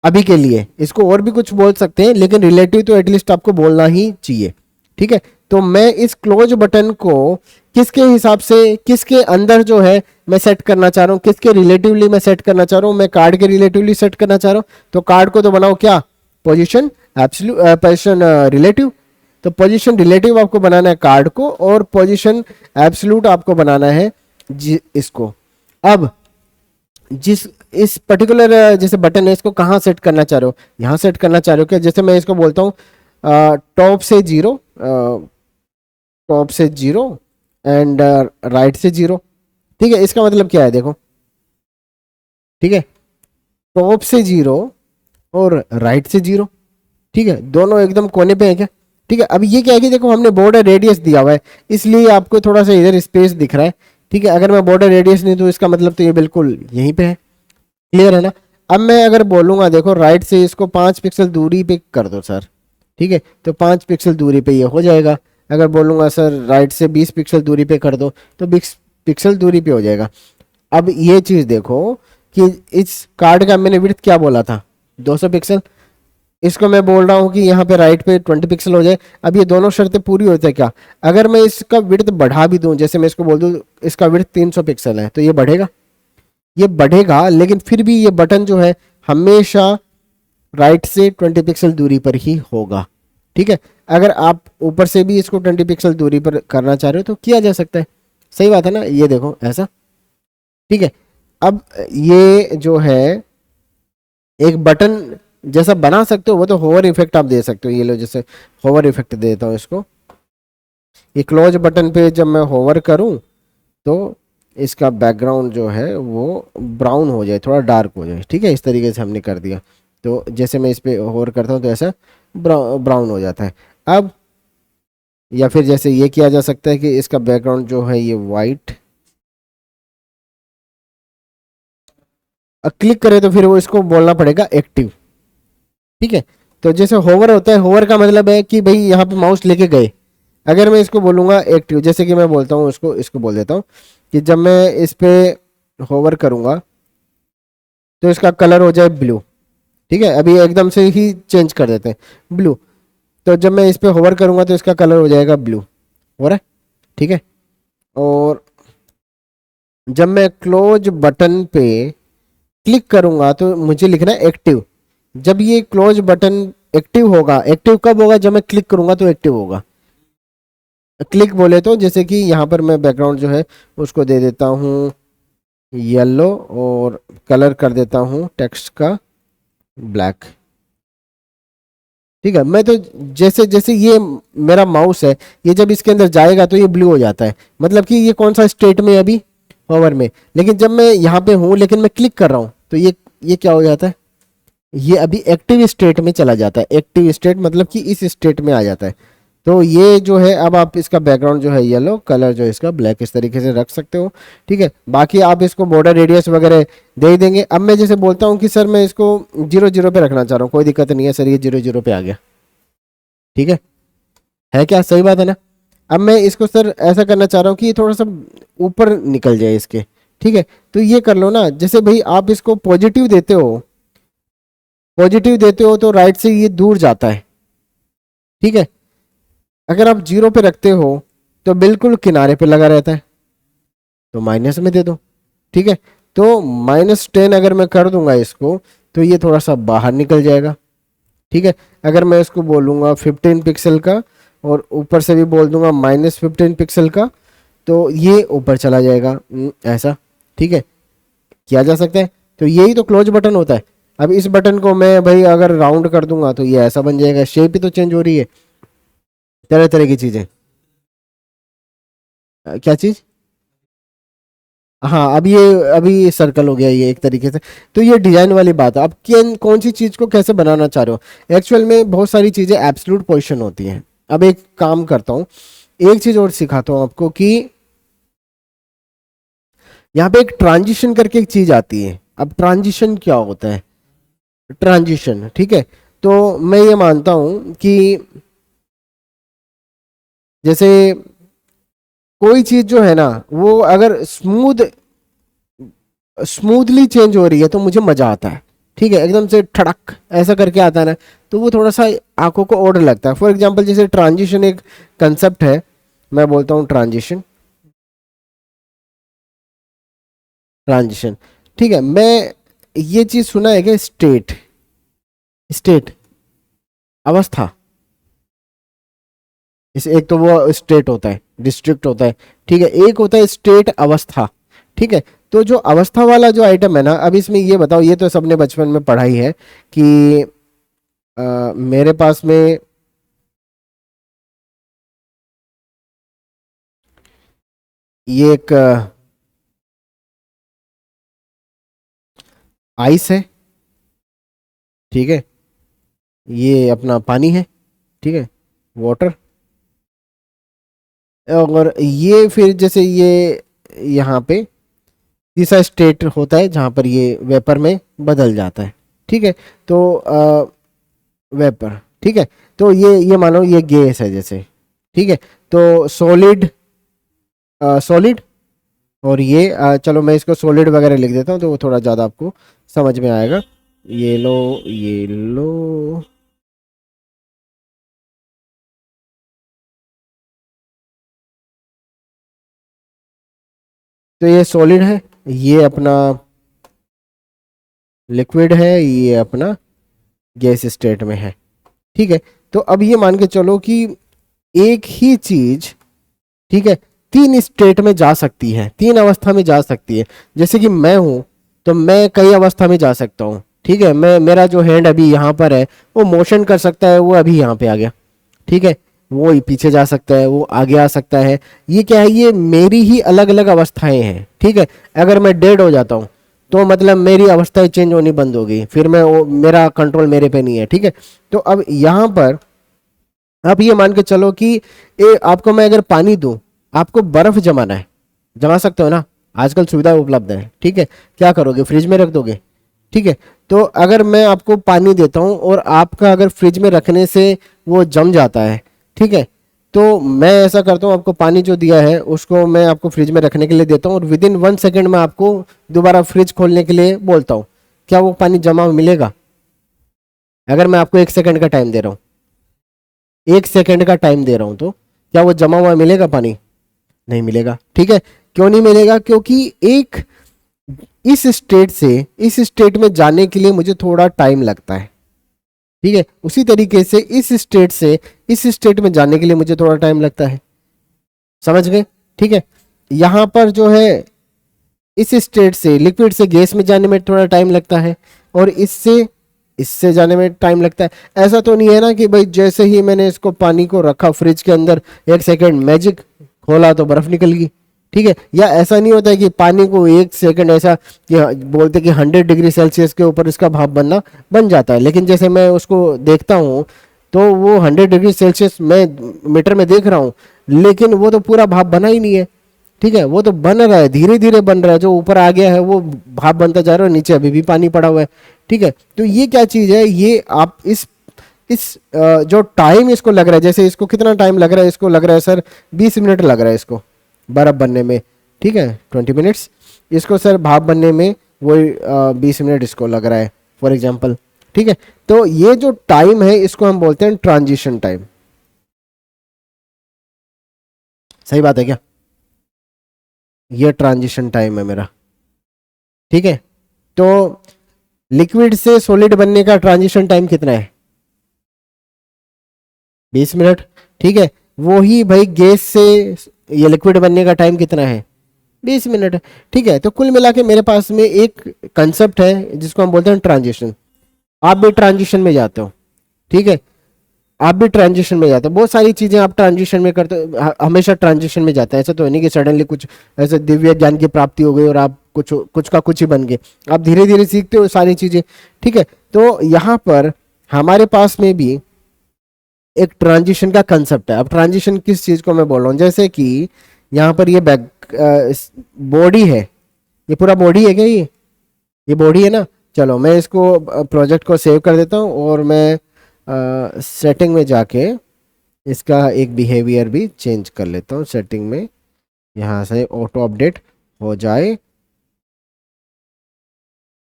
अभी के लिए इसको और भी कुछ बोल सकते हैं, लेकिन रिलेटिव तो एटलीस्ट आपको बोलना ही चाहिए। ठीक है, तो मैं इस क्लोज बटन को किसके हिसाब से, किसके अंदर जो है मैं सेट करना चाह रहा हूँ, किसके रिलेटिवली मैं सेट करना चाह रहा हूँ, मैं कार्ड के रिलेटिवली सेट करना चाह रहा हूँ। तो कार्ड को तो बनाओ क्या, पोजीशन एब्सोल्यूट, पोजीशन रिलेटिव। तो पोजीशन रिलेटिव आपको बनाना है कार्ड को, और पोजीशन एब्सोल्यूट आपको बनाना है इसको। अब जिस इस पर्टिकुलर जैसे बटन है इसको कहाँ सेट करना चाह रहे हो, यहाँ सेट करना चाह रहे हो क्या। जैसे मैं इसको बोलता हूँ टॉप से जीरो, टॉप से जीरो एंड राइट से जीरो। ठीक है, इसका मतलब क्या है देखो, ठीक है, टॉप से जीरो और राइट से जीरो। ठीक है, दोनों एकदम कोने पे है क्या। ठीक है, अब ये क्या है कि देखो हमने बॉर्डर रेडियस दिया हुआ है, इसलिए आपको थोड़ा सा इधर स्पेस दिख रहा है। ठीक है, अगर मैं बॉर्डर रेडियस नहीं तो इसका मतलब तो ये बिल्कुल यहीं पे है। क्लियर है ना। अब मैं अगर बोलूंगा देखो राइट से इसको 5 पिक्सल दूरी पे कर दो सर, ठीक है, तो 5 पिक्सल दूरी पे ये हो जाएगा। अगर बोलूंगा सर राइट से 20 पिक्सल दूरी पे कर दो तो 20 पिक्सल दूरी पे हो जाएगा। अब ये चीज देखो कि इस कार्ड का मैंने विड्थ क्या बोला था, 200 पिक्सल। इसको मैं बोल रहा हूँ कि यहाँ पे राइट पे 20 पिक्सल हो जाए। अब ये दोनों शर्तें पूरी होती है क्या, अगर मैं इसका विड्थ बढ़ा भी दूं, जैसे मैं इसको बोल दूं इसका विड्थ 300 पिक्सल है, तो ये बढ़ेगा, ये बढ़ेगा, लेकिन फिर भी ये बटन जो है हमेशा राइट से 20 पिक्सल दूरी पर ही होगा। ठीक है, अगर आप ऊपर से भी इसको 20 पिक्सल दूरी पर करना चाह रहे हो तो किया जा सकता है। सही बात है ना, ये देखो ऐसा। ठीक है, अब ये जो है एक बटन जैसा बना सकते हो, वो तो होवर इफेक्ट आप दे सकते हो। ये लो, जैसे होवर इफेक्ट देता हूँ इसको, ये क्लोज बटन पे जब मैं होवर करूँ तो इसका बैकग्राउंड जो है वो ब्राउन हो जाए, थोड़ा डार्क हो जाए। ठीक है, इस तरीके से हमने कर दिया। तो जैसे मैं इस पर होवर करता हूँ तो ऐसा ब्राउन हो जाता है। अब या फिर जैसे ये किया जा सकता है कि इसका बैकग्राउंड जो है ये वाइट, क्लिक करें तो फिर वो इसको बोलना पड़ेगा एक्टिव। ठीक है, तो जैसे होवर होता है, होवर का मतलब है कि भाई यहाँ पे माउस लेके गए। अगर मैं इसको बोलूँगा एक्टिव, जैसे कि मैं बोलता हूँ इसको इसको बोल देता हूँ कि जब मैं इस पे होवर करूँगा तो इसका कलर हो जाए ब्लू। ठीक है, अभी एकदम से ही चेंज कर देते हैं ब्लू। तो जब मैं इस पे होवर करूँगा तो इसका कलर हो जाएगा ब्लू, हो रहा है। ठीक है, और जब मैं क्लोज बटन पे क्लिक करूँगा तो मुझे लिखना है एक्टिव। जब ये क्लोज बटन एक्टिव होगा, एक्टिव कब होगा, जब मैं क्लिक करूँगा तो एक्टिव होगा। क्लिक बोले तो जैसे कि यहाँ पर मैं बैकग्राउंड जो है उसको दे देता हूँ येलो और कलर कर देता हूँ टेक्स्ट का ब्लैक। ठीक है, मैं तो जैसे जैसे ये मेरा माउस है, ये जब इसके अंदर जाएगा तो ये ब्लू हो जाता है, मतलब कि ये कौन सा स्टेट में है अभी, होवर में। लेकिन जब मैं यहाँ पे हूँ लेकिन मैं क्लिक कर रहा हूँ तो ये क्या हो जाता है, ये अभी एक्टिव स्टेट में चला जाता है। एक्टिव स्टेट मतलब कि इस स्टेट में आ जाता है। तो ये जो है, अब आप इसका बैकग्राउंड जो है येलो, कलर जो है इसका ब्लैक, इस तरीके से रख सकते हो। ठीक है, बाकी आप इसको बॉर्डर रेडियस वगैरह दे ही देंगे। अब मैं जैसे बोलता हूँ कि सर मैं इसको 0 0 पे रखना चाह रहा हूँ, कोई दिक्कत नहीं है सर, ये 0 0 पे आ गया। ठीक है क्या? सही बात है ना? अब मैं इसको सर ऐसा करना चाह रहा हूँ कि ये थोड़ा सा ऊपर निकल जाए इसके, ठीक है? तो ये कर लो ना, जैसे भाई आप इसको पॉजिटिव देते हो, पॉजिटिव देते हो तो राइट से ये दूर जाता है, ठीक है? अगर आप जीरो पे रखते हो तो बिल्कुल किनारे पे लगा रहता है, तो माइनस में दे दो, ठीक है? तो -10 अगर मैं कर दूंगा इसको तो ये थोड़ा सा बाहर निकल जाएगा, ठीक है? अगर मैं इसको बोलूंगा 15 पिक्सल का और ऊपर से भी बोल दूंगा -15 पिक्सल का, तो ये ऊपर चला जाएगा, ऐसा, ठीक है? किया जा सकता है। तो यही तो क्लोज बटन होता है। अब इस बटन को मैं भाई अगर राउंड कर दूंगा तो ये ऐसा बन जाएगा, शेप ही तो चेंज हो रही है, तरह तरह की चीजें। क्या चीज? हाँ, अभी सर्कल हो गया ये एक तरीके से। तो ये डिजाइन वाली बात है। अब कौन सी चीज को कैसे बनाना चाह रहे हो? एक्चुअल में बहुत सारी चीजें एब्सोल्यूट पोजीशन होती हैं। अब एक काम करता हूँ, एक चीज और सिखाता हूँ आपको कि यहाँ पे एक ट्रांजिशन करके एक चीज आती है। अब ट्रांजिशन क्या होता है? ट्रांजिशन, ठीक है? तो मैं ये मानता हूं कि जैसे कोई चीज जो है ना वो अगर स्मूथली चेंज हो रही है तो मुझे मजा आता है, ठीक है? एकदम से ठड़क ऐसा करके आता है ना, तो वो थोड़ा सा आंखों को और लगता है। फॉर एग्जांपल जैसे ट्रांजिशन एक कंसेप्ट है, मैं बोलता हूँ ट्रांजिशन, ट्रांजिशन, ठीक है? मैं ये चीज सुना है कि स्टेट, स्टेट अवस्था, इस एक तो वो स्टेट होता है, डिस्ट्रिक्ट होता है, ठीक है? एक होता है स्टेट अवस्था, ठीक है? तो जो अवस्था वाला जो आइटम है ना, अब इसमें ये बताओ, ये तो सबने बचपन में पढ़ाई है कि मेरे पास में ये एक आइस है, ठीक है? ये अपना पानी है, ठीक है? वाटर। और ये फिर जैसे ये यहाँ पे तीसरा स्टेट होता है जहाँ पर ये वेपर में बदल जाता है, ठीक है? तो वेपर, ठीक है? तो ये मानो ये गैस है जैसे, ठीक है? तो सॉलिड, सॉलिड, और ये चलो मैं इसको सॉलिड वगैरह लिख देता हूँ तो वो थोड़ा ज़्यादा आपको समझ में आएगा। ये लो, ये लो, तो ये सॉलिड है, ये अपना लिक्विड है, ये अपना गैस स्टेट में है, ठीक है? तो अब ये मान के चलो कि एक ही चीज, ठीक है, तीन स्टेट में जा सकती है, तीन अवस्था में जा सकती है। जैसे कि मैं हूं तो मैं कई अवस्था में जा सकता हूं, ठीक है? मैं, मेरा जो हैंड अभी यहाँ पर है वो मोशन कर सकता है, वो अभी यहाँ पे आ गया, ठीक है? वो पीछे जा सकता है, वो आगे आ सकता है। ये क्या है? ये मेरी ही अलग अलग अवस्थाएं हैं, ठीक है? अगर मैं डेड हो जाता हूँ तो मतलब मेरी अवस्थाएं चेंज होनी बंद हो गई, फिर मैं मेरा कंट्रोल मेरे पे नहीं है, ठीक है? तो अब यहाँ पर आप ये मान के चलो कि आपको मैं अगर पानी दूं, आपको बर्फ जमाना है, जमा सकते हो ना, आजकल सुविधा उपलब्ध है, ठीक है? क्या करोगे? फ्रिज में रख दोगे, ठीक है? तो अगर मैं आपको पानी देता हूं और आपका अगर फ्रिज में रखने से वो जम जाता है, ठीक है? तो मैं ऐसा करता हूँ, आपको पानी जो दिया है उसको मैं आपको फ्रिज में रखने के लिए देता हूँ और विद इन 1 सेकेंड में आपको दोबारा फ्रिज खोलने के लिए बोलता हूँ। क्या वो पानी जमा मिलेगा? अगर मैं आपको 1 सेकेंड का टाइम दे रहा हूँ, 1 सेकेंड का टाइम दे रहा हूं, तो क्या वो जमा हुआ मिलेगा पानी? नहीं मिलेगा, ठीक है? क्यों नहीं मिलेगा? क्योंकि एक इस स्टेट से इस स्टेट में जाने के लिए मुझे थोड़ा टाइम लगता है, ठीक है? उसी तरीके से इस स्टेट से इस स्टेट में जाने के लिए मुझे थोड़ा टाइम लगता है, समझ गए? ठीक है? यहां पर जो है इस स्टेट से लिक्विड से गैस में जाने में थोड़ा टाइम लगता है और इससे इससे जाने में टाइम लगता है। ऐसा तो नहीं है ना कि भाई जैसे ही मैंने इसको पानी को रखा फ्रिज के अंदर 1 सेकेंड मैजिक, खोला तो बर्फ निकल गई, ठीक है? या ऐसा नहीं होता है कि पानी को 1 सेकेंड ऐसा कि बोलते कि 100 डिग्री सेल्सियस के ऊपर इसका भाप बनना बन जाता है, लेकिन जैसे मैं उसको देखता हूँ तो वो 100 डिग्री सेल्सियस मैं मीटर में देख रहा हूँ, लेकिन वो तो पूरा भाप बना ही नहीं है, ठीक है? वो तो बन रहा है, धीरे धीरे बन रहा है, जो ऊपर आ गया है वो भाप बनता जा रहा है, नीचे अभी भी पानी पड़ा हुआ है, ठीक है? तो ये क्या चीज है? ये आप इस जो टाइम इसको लग रहा है, जैसे इसको कितना टाइम लग रहा है, इसको लग रहा है सर 20 मिनट लग रहा है इसको बर्फ बनने में, ठीक है 20 मिनट्स। इसको सर भाप बनने में वही 20 मिनट इसको लग रहा है फॉर एग्जाम्पल, ठीक है। तो ये जो टाइम है इसको हम बोलते हैं ट्रांजिशन टाइम। सही बात है क्या? ये ट्रांजिशन टाइम है मेरा, ठीक है। तो लिक्विड से सॉलिड बनने का ट्रांजिशन टाइम कितना है? 20 मिनट, ठीक है। वो ही भाई गैस से ये लिक्विड बनने का टाइम कितना है? 20 मिनट, ठीक है। तो कुल मिला के मेरे पास में एक कंसेप्ट है जिसको हम बोलते हैं ट्रांजिशन। आप भी ट्रांजिशन में जाते हो, ठीक है, आप भी ट्रांजिशन में जाते हो, बहुत सारी चीजें आप ट्रांजिशन में करते हो, हमेशा ट्रांजिशन में जाते हैं। ऐसा तो है नहीं कि सडनली कुछ ऐसे दिव्य ज्ञान की प्राप्ति हो गई और आप कुछ कुछ का कुछ ही बन गए। आप धीरे धीरे सीखते हो सारी चीजें, ठीक है। तो यहाँ पर हमारे पास में भी एक ट्रांजिशन का कंसेप्ट है। अब ट्रांजिशन किस चीज को मैं बोल रहा हूँ, जैसे कि यहाँ पर ये बैक बॉडी है, ये पूरा बॉडी है क्या? ये बॉडी है ना। चलो मैं इसको प्रोजेक्ट को सेव कर देता हूँ और मैं सेटिंग में जाके इसका एक बिहेवियर भी चेंज कर लेता हूँ। सेटिंग में यहाँ से ऑटो अपडेट हो जाए,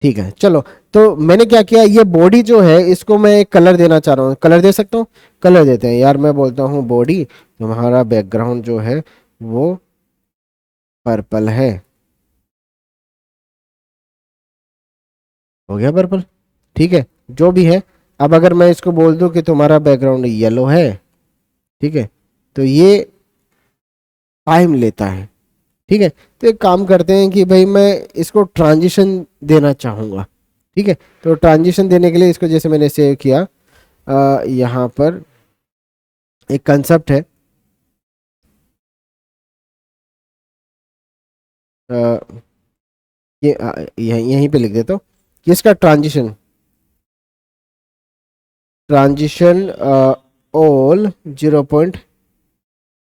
ठीक है। चलो तो मैंने क्या किया, ये बॉडी जो है इसको मैं एक कलर देना चाह रहा हूँ। कलर दे सकता हूँ? कलर देते हैं यार। मैं बोलता हूँ बॉडी, तुम्हारा बैकग्राउंड जो है वो पर्पल है। हो गया पर्पल, ठीक है, जो भी है। अब अगर मैं इसको बोल दूं कि तुम्हारा बैकग्राउंड येलो है, ठीक है, तो ये टाइम लेता है, ठीक है। तो एक काम करते हैं कि भाई मैं इसको ट्रांजिशन देना चाहूँगा, ठीक है। तो ट्रांजिशन देने के लिए इसको जैसे मैंने सेव किया, यहाँ पर एक कंसेप्ट है, आ, ये यहीं पे लिख देता हूँ कि इसका ट्रांजिशन ट्रांजिशन ऑल 0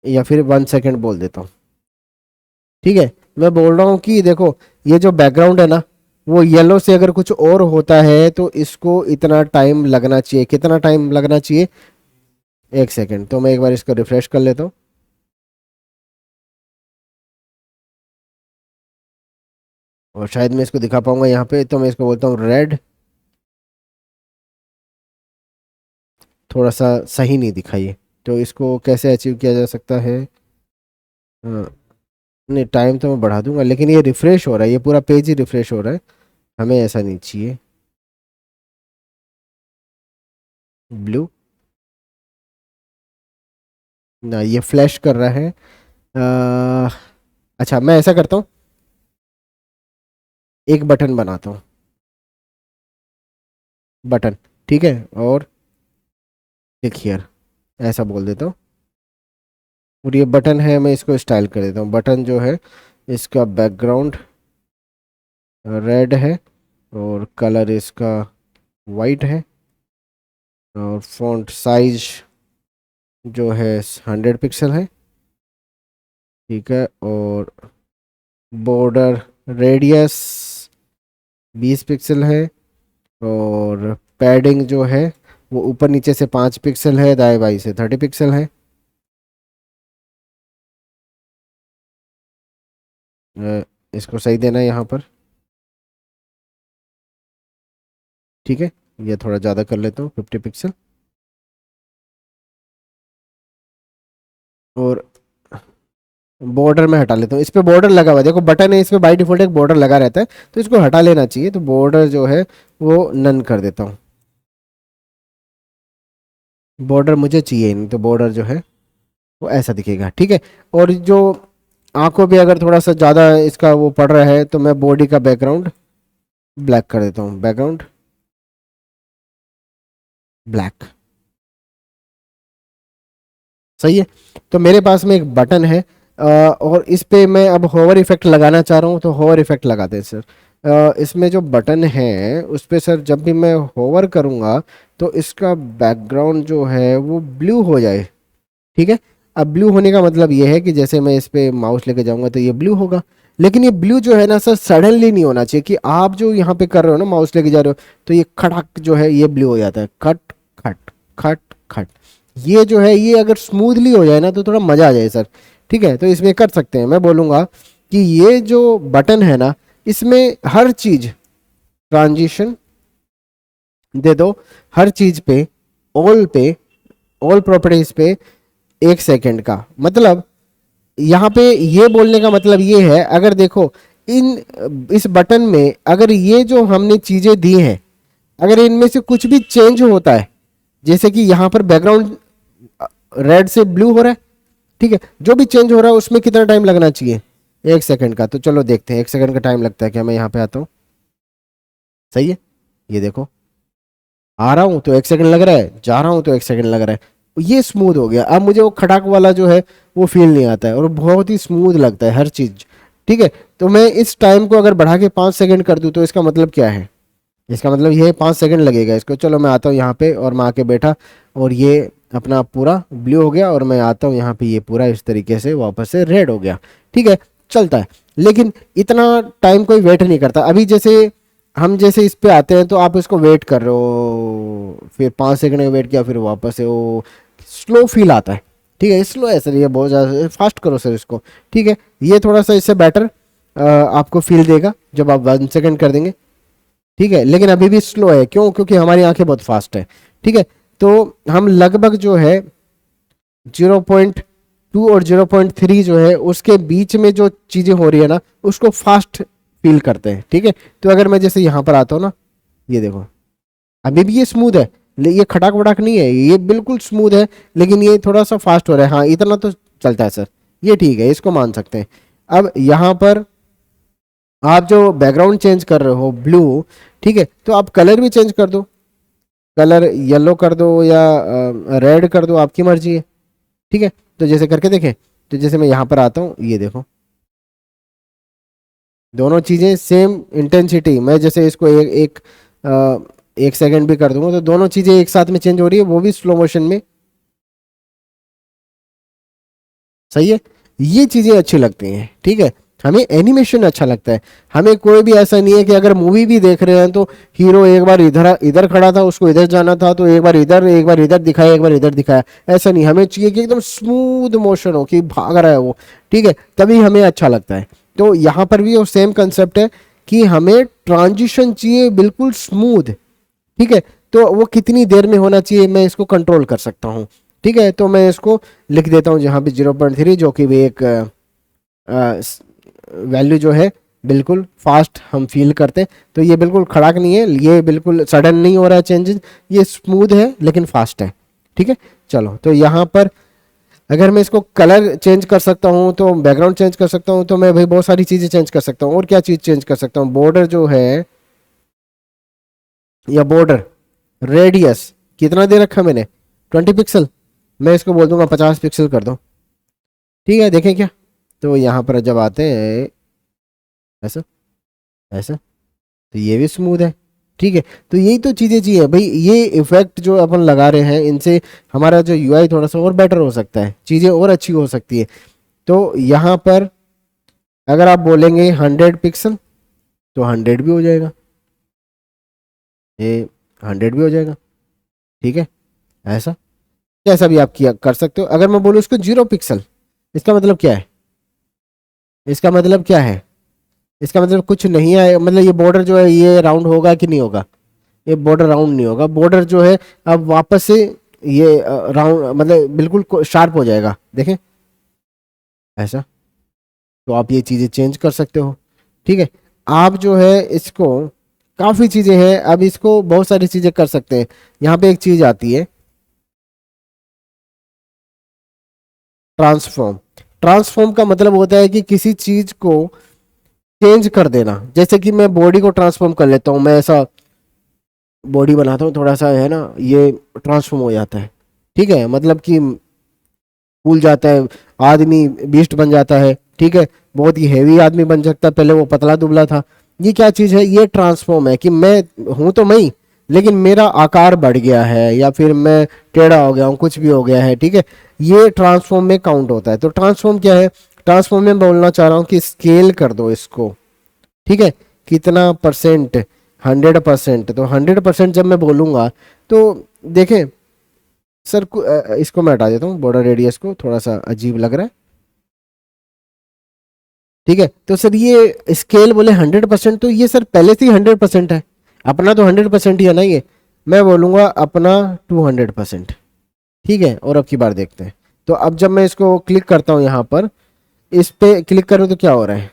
या फिर 1 सेकेंड बोल देता हूँ, ठीक है। मैं बोल रहा हूँ कि देखो ये जो बैकग्राउंड है ना वो येलो से अगर कुछ और होता है तो इसको इतना टाइम लगना चाहिए। कितना टाइम लगना चाहिए? 1 सेकेंड। तो मैं एक बार इसको रिफ्रेश कर लेता हूँ और शायद मैं इसको दिखा पाऊंगा यहाँ पे। तो मैं इसको बोलता हूँ रेड, थोड़ा सा सही नहीं दिखाइए। तो इसको कैसे अचीव किया जा सकता है? हाँ, नहीं टाइम तो मैं बढ़ा दूंगा, लेकिन ये रिफ्रेश हो रहा है, ये पूरा पेज ही रिफ्रेश हो रहा है, हमें ऐसा नहीं चाहिए। ब्लू ना, ये फ्लैश कर रहा है। अ, अच्छा मैं ऐसा करता हूँ, एक बटन बनाता हूँ, बटन, ठीक है, और क्लिक हियर ऐसा बोल देता हूँ। और ये बटन है, मैं इसको स्टाइल कर देता हूँ। बटन जो है इसका बैकग्राउंड रेड है और कलर इसका वाइट है और फॉन्ट साइज जो है 100 पिक्सल है, ठीक है। और बॉर्डर रेडियस 20 पिक्सल है और पैडिंग जो है वो ऊपर नीचे से 5 पिक्सल है, दाएं बाएं से 30 पिक्सल है। इसको सही देना है यहाँ पर, ठीक है। ये थोड़ा ज़्यादा कर लेता हूँ 50 पिक्सल। और बॉर्डर में हटा लेता हूँ, इस पे बॉर्डर लगा हुआ है, देखो बटन है इस पे बाय डिफॉल्ट एक बॉर्डर लगा रहता है, तो इसको हटा लेना चाहिए। तो बॉर्डर जो है वो नन कर देता हूँ, बॉर्डर मुझे चाहिए नहीं, तो बॉर्डर जो है वो ऐसा दिखेगा, ठीक है। और जो आंखों पे अगर थोड़ा सा ज़्यादा इसका वो पड़ रहा है तो मैं बॉडी का बैकग्राउंड ब्लैक कर देता हूँ, बैकग्राउंड ब्लैक, सही है। तो मेरे पास में एक बटन है और इस पे मैं अब होवर इफेक्ट लगाना चाह रहा हूँ, तो होवर इफेक्ट लगाते हैं सर। इसमें जो बटन है उस पे सर जब भी मैं होवर करूँगा तो इसका बैकग्राउंड जो है वो ब्लू हो जाए, ठीक है। अब ब्लू होने का मतलब ये है कि जैसे मैं इस पे माउस लेके जाऊंगा तो ये ब्लू होगा। लेकिन ये ब्लू जो है ना सर सडनली नहीं होना चाहिए कि आप जो यहाँ पे कर रहे हो ना माउस लेके जा रहे हो तो ये खड़क जो है ये ब्लू हो जाता है, खट खट, खट खट। ये जो है ये अगर स्मूथली हो जाए ना तो थोड़ा मज़ा आ जाए सर। ठीक है, तो इसमें कर सकते हैं। मैं बोलूँगा कि ये जो बटन है ना, इसमें हर चीज़ ट्रांजिशन दे दो, हर चीज़ पे ऑल प्रॉपर्टीज पे 1 सेकंड का। मतलब यहाँ पे ये बोलने का मतलब ये है, अगर देखो इस बटन में अगर ये जो हमने चीज़ें दी हैं, अगर इनमें से कुछ भी चेंज होता है, जैसे कि यहाँ पर बैकग्राउंड रेड से ब्लू हो रहा है, ठीक है, जो भी चेंज हो रहा है उसमें कितना टाइम लगना चाहिए? 1 सेकंड का। तो चलो देखते हैं 1 सेकंड का टाइम लगता है क्या। मैं यहाँ पे आता हूँ, सही है, ये देखो आ रहा हूँ तो 1 सेकंड लग रहा है, जा रहा हूँ तो 1 सेकंड लग रहा है। ये स्मूथ हो गया। अब मुझे वो खटाक वाला जो है वो फील नहीं आता है और बहुत ही स्मूथ लगता है हर चीज़। ठीक है, तो मैं इस टाइम को अगर बढ़ा के 5 सेकंड कर दूँ तो इसका मतलब क्या है? इसका मतलब ये 5 सेकंड लगेगा इसको। चलो मैं आता हूँ यहाँ पे और मैं आके बैठा और ये अपना पूरा ब्लू हो गया और मैं आता हूँ यहाँ पे, ये पूरा इस तरीके से वापस से रेड हो गया। ठीक है, चलता है। लेकिन इतना टाइम कोई वेट नहीं करता। अभी जैसे हम जैसे इस पे आते हैं तो आप इसको वेट कर रहे हो, फिर 5 सेकंड का वेट किया, फिर वापस से वो स्लो फील आता है। ठीक है, स्लो है सर, ये बहुत ज़्यादा फास्ट करो सर इसको। ठीक है, ये थोड़ा सा इससे बेटर आपको फील देगा जब आप 1 सेकंड कर देंगे। ठीक है, लेकिन अभी भी स्लो है। क्यों? क्योंकि हमारी आंखें बहुत फास्ट है। ठीक है, तो हम लगभग जो है 0.2 और 0.3 जो है उसके बीच में जो चीज़ें हो रही है ना उसको फास्ट फील करते हैं। ठीक है, तो अगर मैं जैसे यहाँ पर आता हूँ ना, ये देखो अभी भी ये स्मूथ है, ये खटाक वटाक नहीं है, ये बिल्कुल स्मूथ है, लेकिन ये थोड़ा सा फास्ट हो रहा है। हाँ, इतना तो चलता है सर, ये ठीक है, इसको मान सकते हैं। अब यहाँ पर आप जो बैकग्राउंड चेंज कर रहे हो ब्लू, ठीक है, तो आप कलर भी चेंज कर दो, कलर येलो कर दो या रेड कर दो, आपकी मर्जी है। ठीक है, तो जैसे करके देखें, तो जैसे मैं यहाँ पर आता हूँ, ये देखो दोनों चीज़ें सेम इंटेंसिटी। मैं जैसे इसको एक सेकंड भी कर दूंगा तो दोनों चीज़ें एक साथ में चेंज हो रही है, वो भी स्लो मोशन में। सही है, ये चीज़ें अच्छी लगती हैं। ठीक है, हमें एनिमेशन अच्छा लगता है। हमें कोई भी ऐसा नहीं है कि अगर मूवी भी देख रहे हैं तो हीरो एक बार इधर इधर खड़ा था, उसको इधर जाना था तो एक बार इधर दिखाया, एक बार इधर दिखाया, ऐसा नहीं। हमें चाहिए कि एकदम स्मूथ मोशन हो, कि भाग रहा है वो। ठीक है, तभी हमें अच्छा लगता है। तो यहाँ पर भी वो सेम कंसेप्ट है कि हमें ट्रांजिशन चाहिए बिल्कुल स्मूथ। ठीक है, तो वो कितनी देर में होना चाहिए मैं इसको कंट्रोल कर सकता हूँ। ठीक है, तो मैं इसको लिख देता हूँ जहाँ पे 0.3, जो कि भी एक वैल्यू जो है बिल्कुल फास्ट हम फील करते हैं। तो ये बिल्कुल खड़ाक नहीं है, ये बिल्कुल सडन नहीं हो रहा है चेंजेस, ये स्मूथ है लेकिन फास्ट है। ठीक है, चलो तो यहाँ पर अगर मैं इसको कलर चेंज कर सकता हूँ तो बैकग्राउंड चेंज कर सकता हूँ, तो मैं भाई बहुत सारी चीज़ें चेंज कर सकता हूँ। और क्या चीज़ चेंज कर सकता हूँ? बॉर्डर जो है, या बॉर्डर रेडियस कितना दे रखा मैंने? 20 पिक्सल। मैं इसको बोल दूंगा 50 पिक्सल कर दो। ठीक है, देखें क्या, तो यहाँ पर जब आते हैं ऐसा ऐसा, तो ये भी स्मूथ है। ठीक है, तो यही तो चीज़ें चाहिए भाई। ये इफेक्ट जो अपन लगा रहे हैं इनसे हमारा जो यूआई थोड़ा सा और बेटर हो सकता है, चीज़ें और अच्छी हो सकती है। तो यहाँ पर अगर आप बोलेंगे 100 पिक्सल तो 100 भी हो जाएगा, ये 100 भी हो जाएगा। ठीक है, ऐसा कैसा भी आप किया कर सकते हो। अगर मैं बोलूँ इसको 0 पिक्सल, इसका मतलब क्या है? इसका मतलब क्या है? इसका मतलब कुछ नहीं है। मतलब ये बॉर्डर जो है ये राउंड होगा कि नहीं होगा? ये बॉर्डर राउंड नहीं होगा। बॉर्डर जो है अब वापस से ये राउंड, मतलब बिल्कुल शार्प हो जाएगा। देखें ऐसा, तो आप ये चीज़ें चेंज कर सकते हो। ठीक है, आप जो है इसको काफ़ी चीज़ें हैं, अब इसको बहुत सारी चीज़ें कर सकते हैं। यहाँ पे एक चीज़ आती है ट्रांसफॉर्म। ट्रांसफॉर्म का मतलब होता है कि किसी चीज़ को चेंज कर देना। जैसे कि मैं बॉडी को ट्रांसफॉर्म कर लेता हूँ, मैं ऐसा बॉडी बनाता हूँ थोड़ा सा, है ना, ये ट्रांसफॉर्म हो जाता है। ठीक है, मतलब कि फूल जाता है, आदमी बीस्ट बन जाता है। ठीक है, बहुत ही हैवी आदमी बन सकता है, पहले वो पतला दुबला था। ये क्या चीज़ है? ये ट्रांसफॉर्म है कि मैं हूँ तो मैं ही, लेकिन मेरा आकार बढ़ गया है या फिर मैं टेढ़ा हो गया हूँ, कुछ भी हो गया है। ठीक है, ये ट्रांसफॉर्म में काउंट होता है। तो ट्रांसफॉर्म क्या है? ट्रांसफॉर्म में बोलना चाह रहा हूँ कि स्केल कर दो इसको। ठीक है, कितना परसेंट? 100%। तो 100% जब मैं बोलूँगा तो देखें सर इसको मैं हटा देता हूँ, बॉर्डर रेडियस को, थोड़ा सा अजीब लग रहा है। ठीक है, तो सर ये स्केल बोले 100%, तो ये सर पहले से ही 100% है। अपना तो 100% ही है ना ये। मैं बोलूँगा अपना 200%। ठीक है, और अब की बार देखते हैं। तो अब जब मैं इसको क्लिक करता हूँ यहाँ पर, इस पे क्लिक करूँ तो क्या हो रहा है,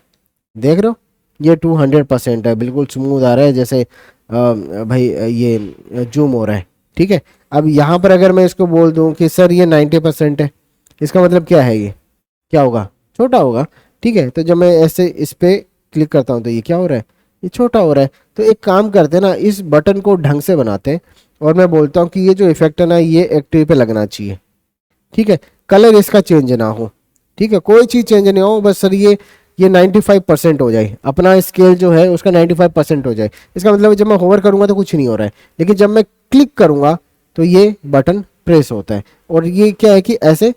देख रहे हो, ये 200% है, बिल्कुल स्मूथ आ रहा है, जैसे भाई ये जूम हो रहा है। ठीक है, अब यहाँ पर अगर मैं इसको बोल दूँ कि सर ये 90% है, इसका मतलब क्या है, ये क्या होगा, छोटा होगा। ठीक है, तो जब मैं ऐसे इस पे क्लिक करता हूँ तो ये क्या हो रहा है, ये छोटा हो रहा है। तो एक काम करते हैं ना, इस बटन को ढंग से बनाते हैं, और मैं बोलता हूँ कि ये जो इफेक्ट है ना, ये एक्टिव पे लगना चाहिए। ठीक है, कलर इसका चेंज ना हो। ठीक है, कोई चीज़ चेंज नहीं हो, बस सर ये 95% हो जाए, अपना स्केल जो है उसका 95% हो जाए। इसका मतलब जब मैं होवर करूंगा तो कुछ नहीं हो रहा है, लेकिन जब मैं क्लिक करूंगा तो ये बटन प्रेस होता है, और ये क्या है कि ऐसे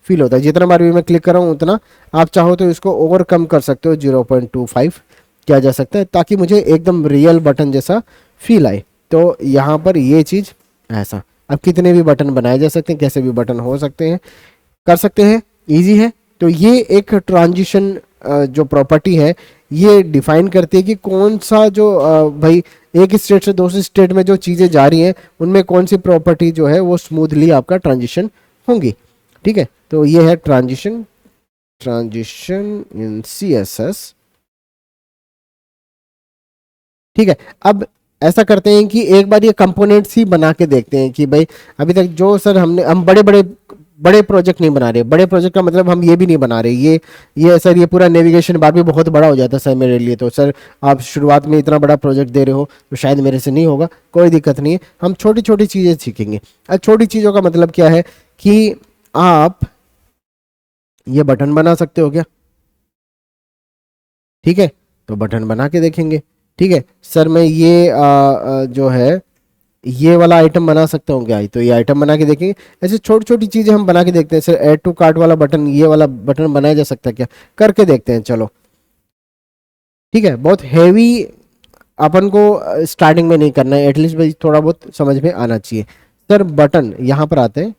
फील होता है। जितना बार भी मैं क्लिक कर रहा हूँ उतना आप चाहो तो इसको ओवर कम कर सकते हो, 0.25 किया जा सकता है, ताकि मुझे एकदम रियल बटन जैसा फील आए। तो यहाँ पर ये चीज़ ऐसा, अब कितने भी बटन बनाए जा सकते हैं, कैसे भी बटन हो सकते हैं, कर सकते हैं, इजी है। तो ये एक ट्रांजिशन जो प्रॉपर्टी है, ये डिफाइन करती है कि कौन सा जो भाई एक स्टेट से दूसरे स्टेट में जो चीज़ें जा रही हैं उनमें कौन सी प्रॉपर्टी जो है वो स्मूथली आपका ट्रांजिशन होंगी। ठीक है, तो ये है transition, transition in C S S. ठीक है, अब ऐसा करते हैं कि एक बार ये कंपोनेंट्स ही बना के देखते हैं कि भाई अभी तक जो सर हम बड़े बड़े बड़े प्रोजेक्ट नहीं बना रहे। बड़े प्रोजेक्ट का मतलब हम ये भी नहीं बना रहे, ये सर ये पूरा नेविगेशन बार भी बहुत बड़ा हो जाता है सर मेरे लिए। तो सर आप शुरुआत में इतना बड़ा प्रोजेक्ट दे रहे हो तो शायद मेरे से नहीं होगा, कोई दिक्कत नहीं है, हम छोटी छोटी चीज़ें सीखेंगे। अब छोटी चीज़ों का मतलब क्या है कि आप ये बटन बना सकते हो क्या। ठीक है, तो बटन बना के देखेंगे। ठीक है सर, मैं ये जो है ये वाला आइटम बना सकता हूँ क्या, तो ये आइटम बना के देखेंगे। ऐसे छोटी छोटी चीजें हम बना के देखते हैं। सर ऐड टू कार्ट वाला बटन, ये वाला बटन बनाया जा सकता है क्या, करके देखते हैं चलो। ठीक है, बहुत हैवी अपन को स्टार्टिंग में नहीं करना है, एटलीस्ट भाई थोड़ा बहुत समझ में आना चाहिए। सर बटन यहाँ पर आते हैं,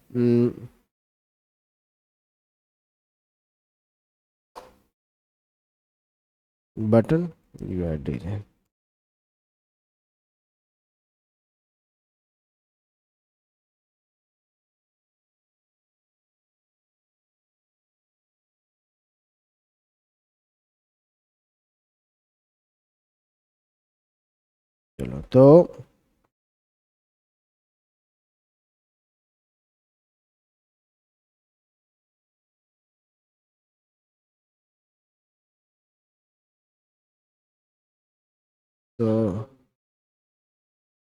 बटन यूआईडी है। चलो तो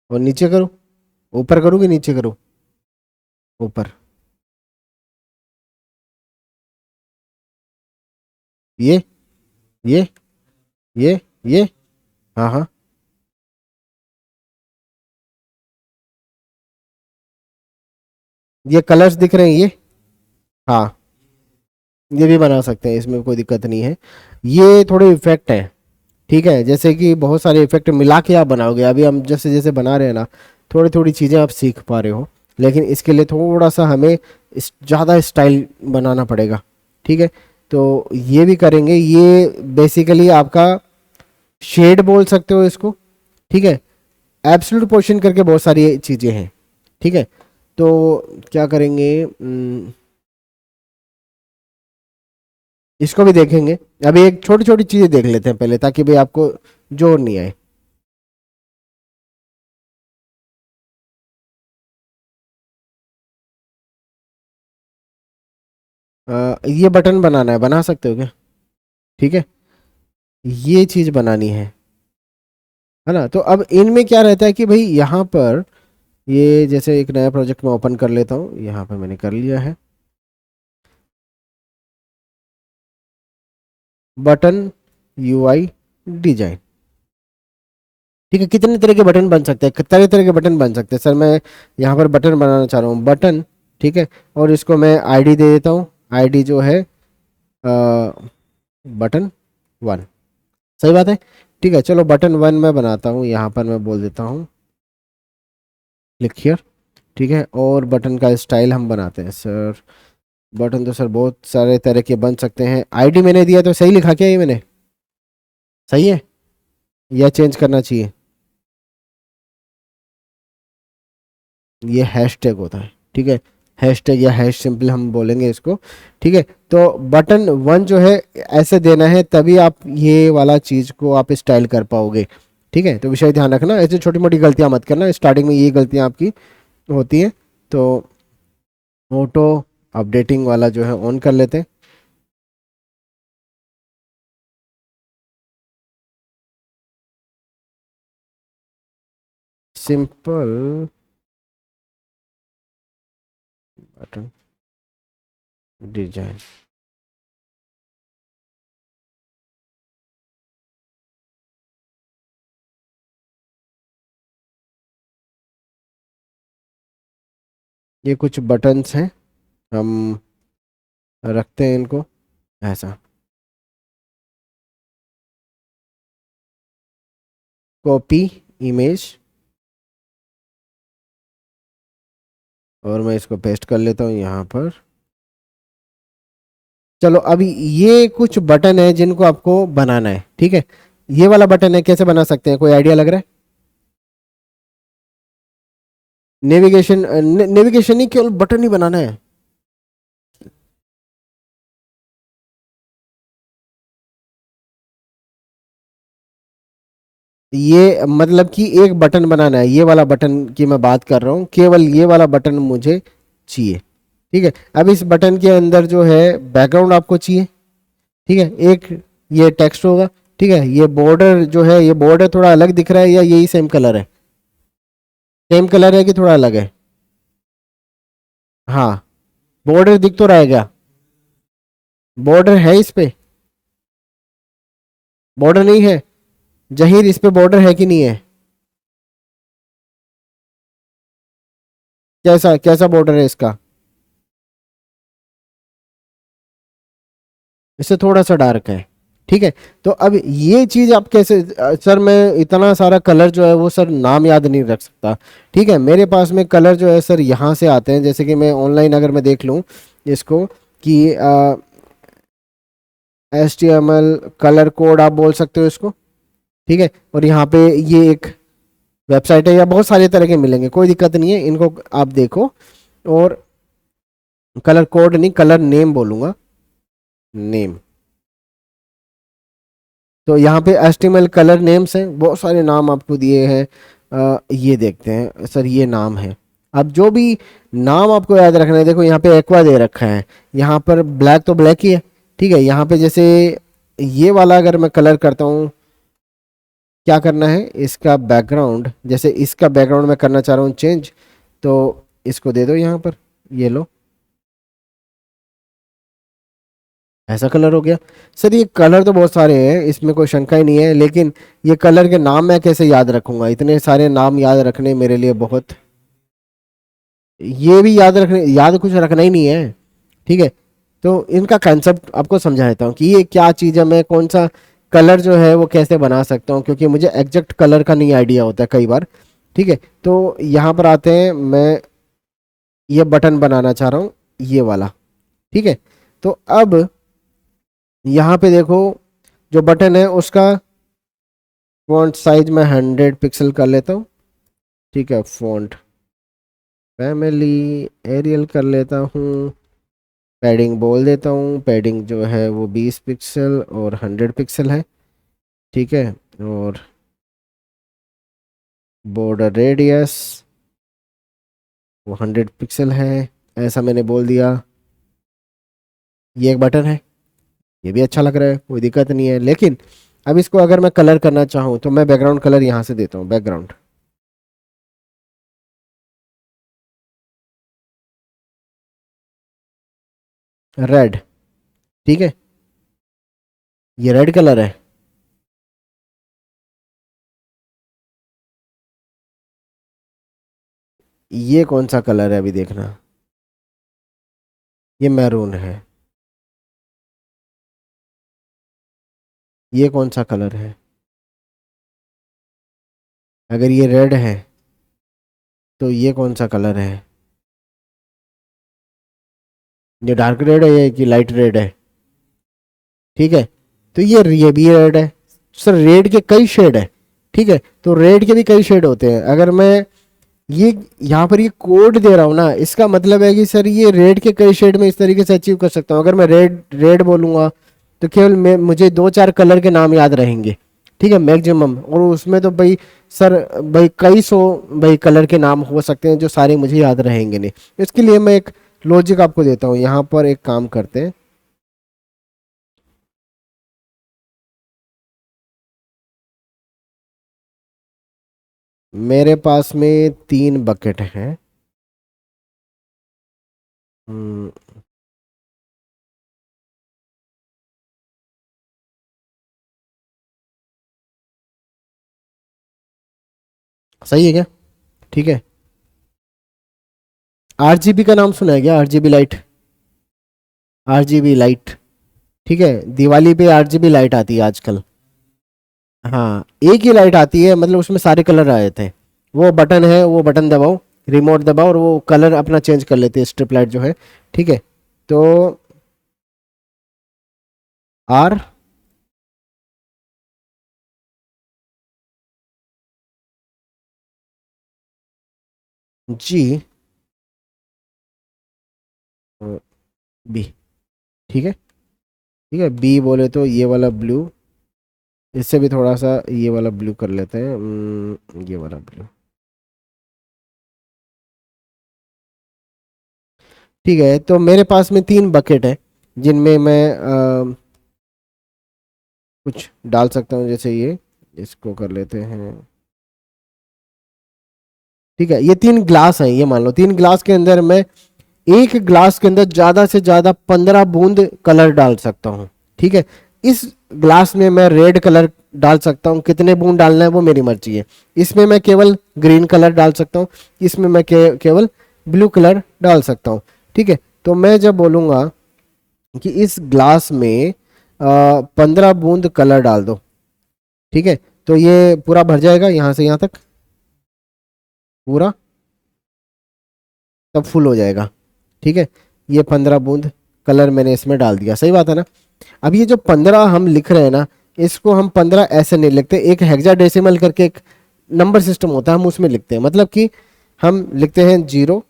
और नीचे करो, ऊपर करूँ कि नीचे करूँ, ऊपर, ये ये ये हाँ हाँ, ये कलर्स दिख रहे हैं ये, हाँ ये भी बना सकते हैं, इसमें कोई दिक्कत नहीं है। ये थोड़े इफेक्ट हैं। ठीक है, जैसे कि बहुत सारे इफेक्ट मिला के आप बनाओगे, अभी हम जैसे जैसे बना रहे हैं ना, थोड़ी थोड़ी चीज़ें आप सीख पा रहे हो, लेकिन इसके लिए थोड़ा सा हमें ज़्यादा स्टाइल बनाना पड़ेगा। ठीक है, तो ये भी करेंगे। ये बेसिकली आपका शेड बोल सकते हो इसको। ठीक है, एब्सोल्यूट पोर्शन करके बहुत सारी चीज़ें हैं। ठीक है, तो क्या करेंगे, इसको भी देखेंगे। अभी एक छोटी छोटी चीजें देख लेते हैं पहले, ताकि भाई आपको जोर नहीं आए। ये बटन बनाना है, बना सकते हो क्या। ठीक है, ये चीज बनानी है ना। तो अब इनमें क्या रहता है कि भाई यहाँ पर ये जैसे एक नया प्रोजेक्ट मैं ओपन कर लेता हूँ, यहाँ पर मैंने कर लिया है, बटन यूआई डिजाइन। ठीक है, कितने तरह के बटन बन सकते हैं, तरह तरह के बटन बन सकते हैं। सर मैं यहाँ पर बटन बनाना चाह रहा हूँ, बटन। ठीक है, और इसको मैं आईडी दे देता हूँ, आईडी जो है बटन 1। सही बात है। ठीक है, चलो बटन 1 मैं बनाता हूँ, यहाँ पर मैं बोल देता हूँ क्लिक हियर। ठीक है, और बटन का स्टाइल हम बनाते हैं सर। बटन तो सर बहुत सारे तरह के बन सकते हैं। आईडी मैंने दिया तो सही लिखा क्या ये मैंने? सही है या चेंज करना चाहिए? ये हैशटैग होता है, ठीक है। हैशटैग या हैश सिंपल हम बोलेंगे इसको, ठीक है। तो बटन वन जो है ऐसे देना है, तभी आप ये वाला चीज़ को आप स्टाइल कर पाओगे, ठीक है। तो विषय ध्यान रखना, ऐसे छोटी मोटी गलतियां मत करना, स्टार्टिंग में ये गलतियां आपकी होती हैं। तो ऑटो अपडेटिंग वाला जो है ऑन कर लेते हैं। Simple button design. ये कुछ बटन्स हैं, हम रखते हैं इनको ऐसा। कॉपी इमेज, और मैं इसको पेस्ट कर लेता हूँ यहाँ पर। चलो अभी ये कुछ बटन है जिनको आपको बनाना है, ठीक है। ये वाला बटन है, कैसे बना सकते हैं, कोई आइडिया लग रहा है? नेविगेशन, नेविगेशन नहीं, केवल बटन ही बनाना है। ये मतलब कि एक बटन बनाना है, ये वाला बटन की मैं बात कर रहा हूँ, केवल ये वाला बटन मुझे चाहिए, ठीक है। अब इस बटन के अंदर जो है बैकग्राउंड आपको चाहिए, ठीक है। एक ये टेक्स्ट होगा, ठीक है। ये बॉर्डर जो है, ये बॉर्डर थोड़ा अलग दिख रहा है या यही सेम कलर है? सेम कलर है कि थोड़ा अलग है? हाँ, बॉर्डर दिख तो रहा है क्या? बॉर्डर है इस पे? बॉर्डर नहीं है? जहीर इस पे बॉर्डर है कि नहीं है? कैसा कैसा बॉर्डर है इसका? इससे थोड़ा सा डार्क है, ठीक है। तो अब ये चीज आप कैसे, सर मैं इतना सारा कलर जो है वो सर नाम याद नहीं रख सकता, ठीक है। मेरे पास में कलर जो है सर यहाँ से आते हैं, जैसे कि मैं ऑनलाइन अगर मैं देख लूँ इसको कि HTML कलर कोड आप बोल सकते हो इसको, ठीक है। और यहाँ पे ये एक वेबसाइट है, या बहुत सारे तरह के मिलेंगे, कोई दिक्कत नहीं है, इनको आप देखो। और कलर कोड नहीं, कलर नेम बोलूंगा, नेम। तो यहाँ पे HTML कलर नेम्स हैं, बहुत सारे नाम आपको दिए हैं। ये देखते हैं सर, ये नाम है। अब जो भी नाम आपको याद रखना है, देखो यहाँ पे एक्वा दे रखा है, यहाँ पर ब्लैक तो ब्लैक ही है, ठीक है। यहाँ पे जैसे ये वाला अगर मैं कलर करता हूँ, क्या करना है, इसका बैकग्राउंड, जैसे इसका बैकग्राउंड मैं करना चाह रहा हूँ चेंज, तो इसको दे दो यहाँ पर, ये लो, ऐसा कलर हो गया। सर ये कलर तो बहुत सारे हैं, इसमें कोई शंका ही नहीं है, लेकिन ये कलर के नाम मैं कैसे याद रखूंगा? इतने सारे नाम याद रखने मेरे लिए बहुत, ये भी याद रखने, याद कुछ रखना ही नहीं है, ठीक है। तो इनका कंसेप्ट आपको समझाता हूँ कि ये क्या चीज़ है, मैं कौन सा कलर जो है वो कैसे बना सकता हूँ, क्योंकि मुझे एग्जैक्ट कलर का नहीं आइडिया होता है कई बार, ठीक है। तो यहाँ पर आते हैं, मैं ये बटन बनाना चाह रहा हूँ, ये वाला, ठीक है। तो अब यहाँ पे देखो, जो बटन है उसका फॉन्ट साइज मैं 100 पिक्सल कर लेता हूँ, ठीक है। फॉन्ट फैमिली एरियल कर लेता हूँ, पैडिंग बोल देता हूँ, पैडिंग जो है वो 20 पिक्सल और 100 पिक्सल है, ठीक है। और बॉर्डर रेडियस वो 100 पिक्सल है, ऐसा मैंने बोल दिया। ये एक बटन है, ये भी अच्छा लग रहा है, कोई दिक्कत नहीं है। लेकिन अब इसको अगर मैं कलर करना चाहूँ, तो मैं बैकग्राउंड कलर यहाँ से देता हूँ, बैकग्राउंड रेड, ठीक है। ये रेड कलर है। ये कौन सा कलर है अभी देखना, ये मैरून है। ये कौन सा कलर है? अगर ये रेड है तो ये कौन सा कलर है? ये डार्क रेड है या कि लाइट रेड है? ठीक है, तो ये भी रेड है। सर रेड के कई शेड है, ठीक है, तो रेड के भी कई शेड होते हैं। अगर मैं ये यहाँ पर ये कोड दे रहा हूँ ना, इसका मतलब है कि सर ये रेड के कई शेड में इस तरीके से अचीव कर सकता हूँ। अगर मैं रेड रेड बोलूँगा तो केवल मुझे दो चार कलर के नाम याद रहेंगे, ठीक है, मैक्सिमम। और उसमें तो भाई सर भाई कई सौ भाई कलर के नाम हो सकते हैं जो सारे मुझे याद रहेंगे नहीं। इसके लिए मैं एक लॉजिक आपको देता हूँ। यहाँ पर एक काम करते हैं, मेरे पास में 3 बकेट हैं। हम्म, सही है क्या? ठीक है। आरजीबी का नाम सुना है क्या? आरजीबी लाइट, आरजीबी लाइट, ठीक है, दिवाली पे आरजीबी लाइट आती है आजकल। हाँ, एक ही लाइट आती है, मतलब उसमें सारे कलर आए थे। वो बटन है, वो बटन दबाओ, रिमोट दबाओ और वो कलर अपना चेंज कर लेते हैं, स्ट्रिप लाइट जो है। ठीक है, तो आर जी बी, ठीक है। ठीक है, बी बोले तो ये वाला ब्लू, इससे भी थोड़ा सा ये वाला ब्लू कर लेते हैं, ये वाला ब्लू। ठीक है, तो मेरे पास में 3 बकेट है जिनमें मैं कुछ डाल सकता हूँ, जैसे ये, इसको कर लेते हैं। ठीक है, ये 3 ग्लास हैं, ये मान लो 3 ग्लास के अंदर मैं एक ग्लास के अंदर ज्यादा से ज्यादा 15 बूंद कलर डाल सकता हूँ। ठीक है, इस ग्लास में मैं रेड कलर डाल सकता हूँ, कितने बूंद डालना है वो मेरी मर्जी है। इसमें मैं केवल ग्रीन कलर डाल सकता हूँ, इसमें मैं केवल ब्लू कलर डाल सकता हूँ। ठीक है, तो मैं जब बोलूँगा कि इस ग्लास में 15 बूंद कलर डाल दो, ठीक है, तो ये पूरा भर जाएगा यहाँ से यहाँ तक, पूरा तब फुल हो जाएगा। ठीक है, ये 15 बूंद कलर मैंने इसमें डाल दिया, सही बात है ना? अब ये जो 15 हम लिख रहे हैं ना, इसको हम 15 ऐसे नहीं लिखते, एक हेक्साडेसिमल करके एक नंबर सिस्टम होता है, हम उसमें लिखते हैं। मतलब कि हम लिखते हैं 0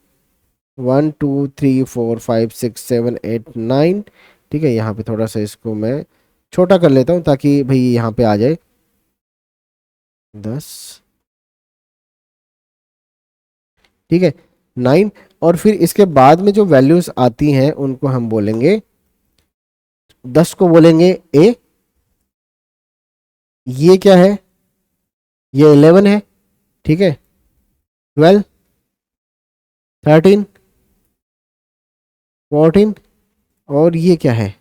1 2 3 4 5 6 7 8 9। ठीक है, यहाँ पे थोड़ा सा इसको मैं छोटा कर लेता हूँ ताकि भाई यहाँ पे आ जाए 10। ठीक है, 9। और फिर इसके बाद में जो वैल्यूज आती हैं उनको हम बोलेंगे, 10 को बोलेंगे ए, ये क्या है, ये 11 है। ठीक है, 12, 13, 14 और ये क्या है,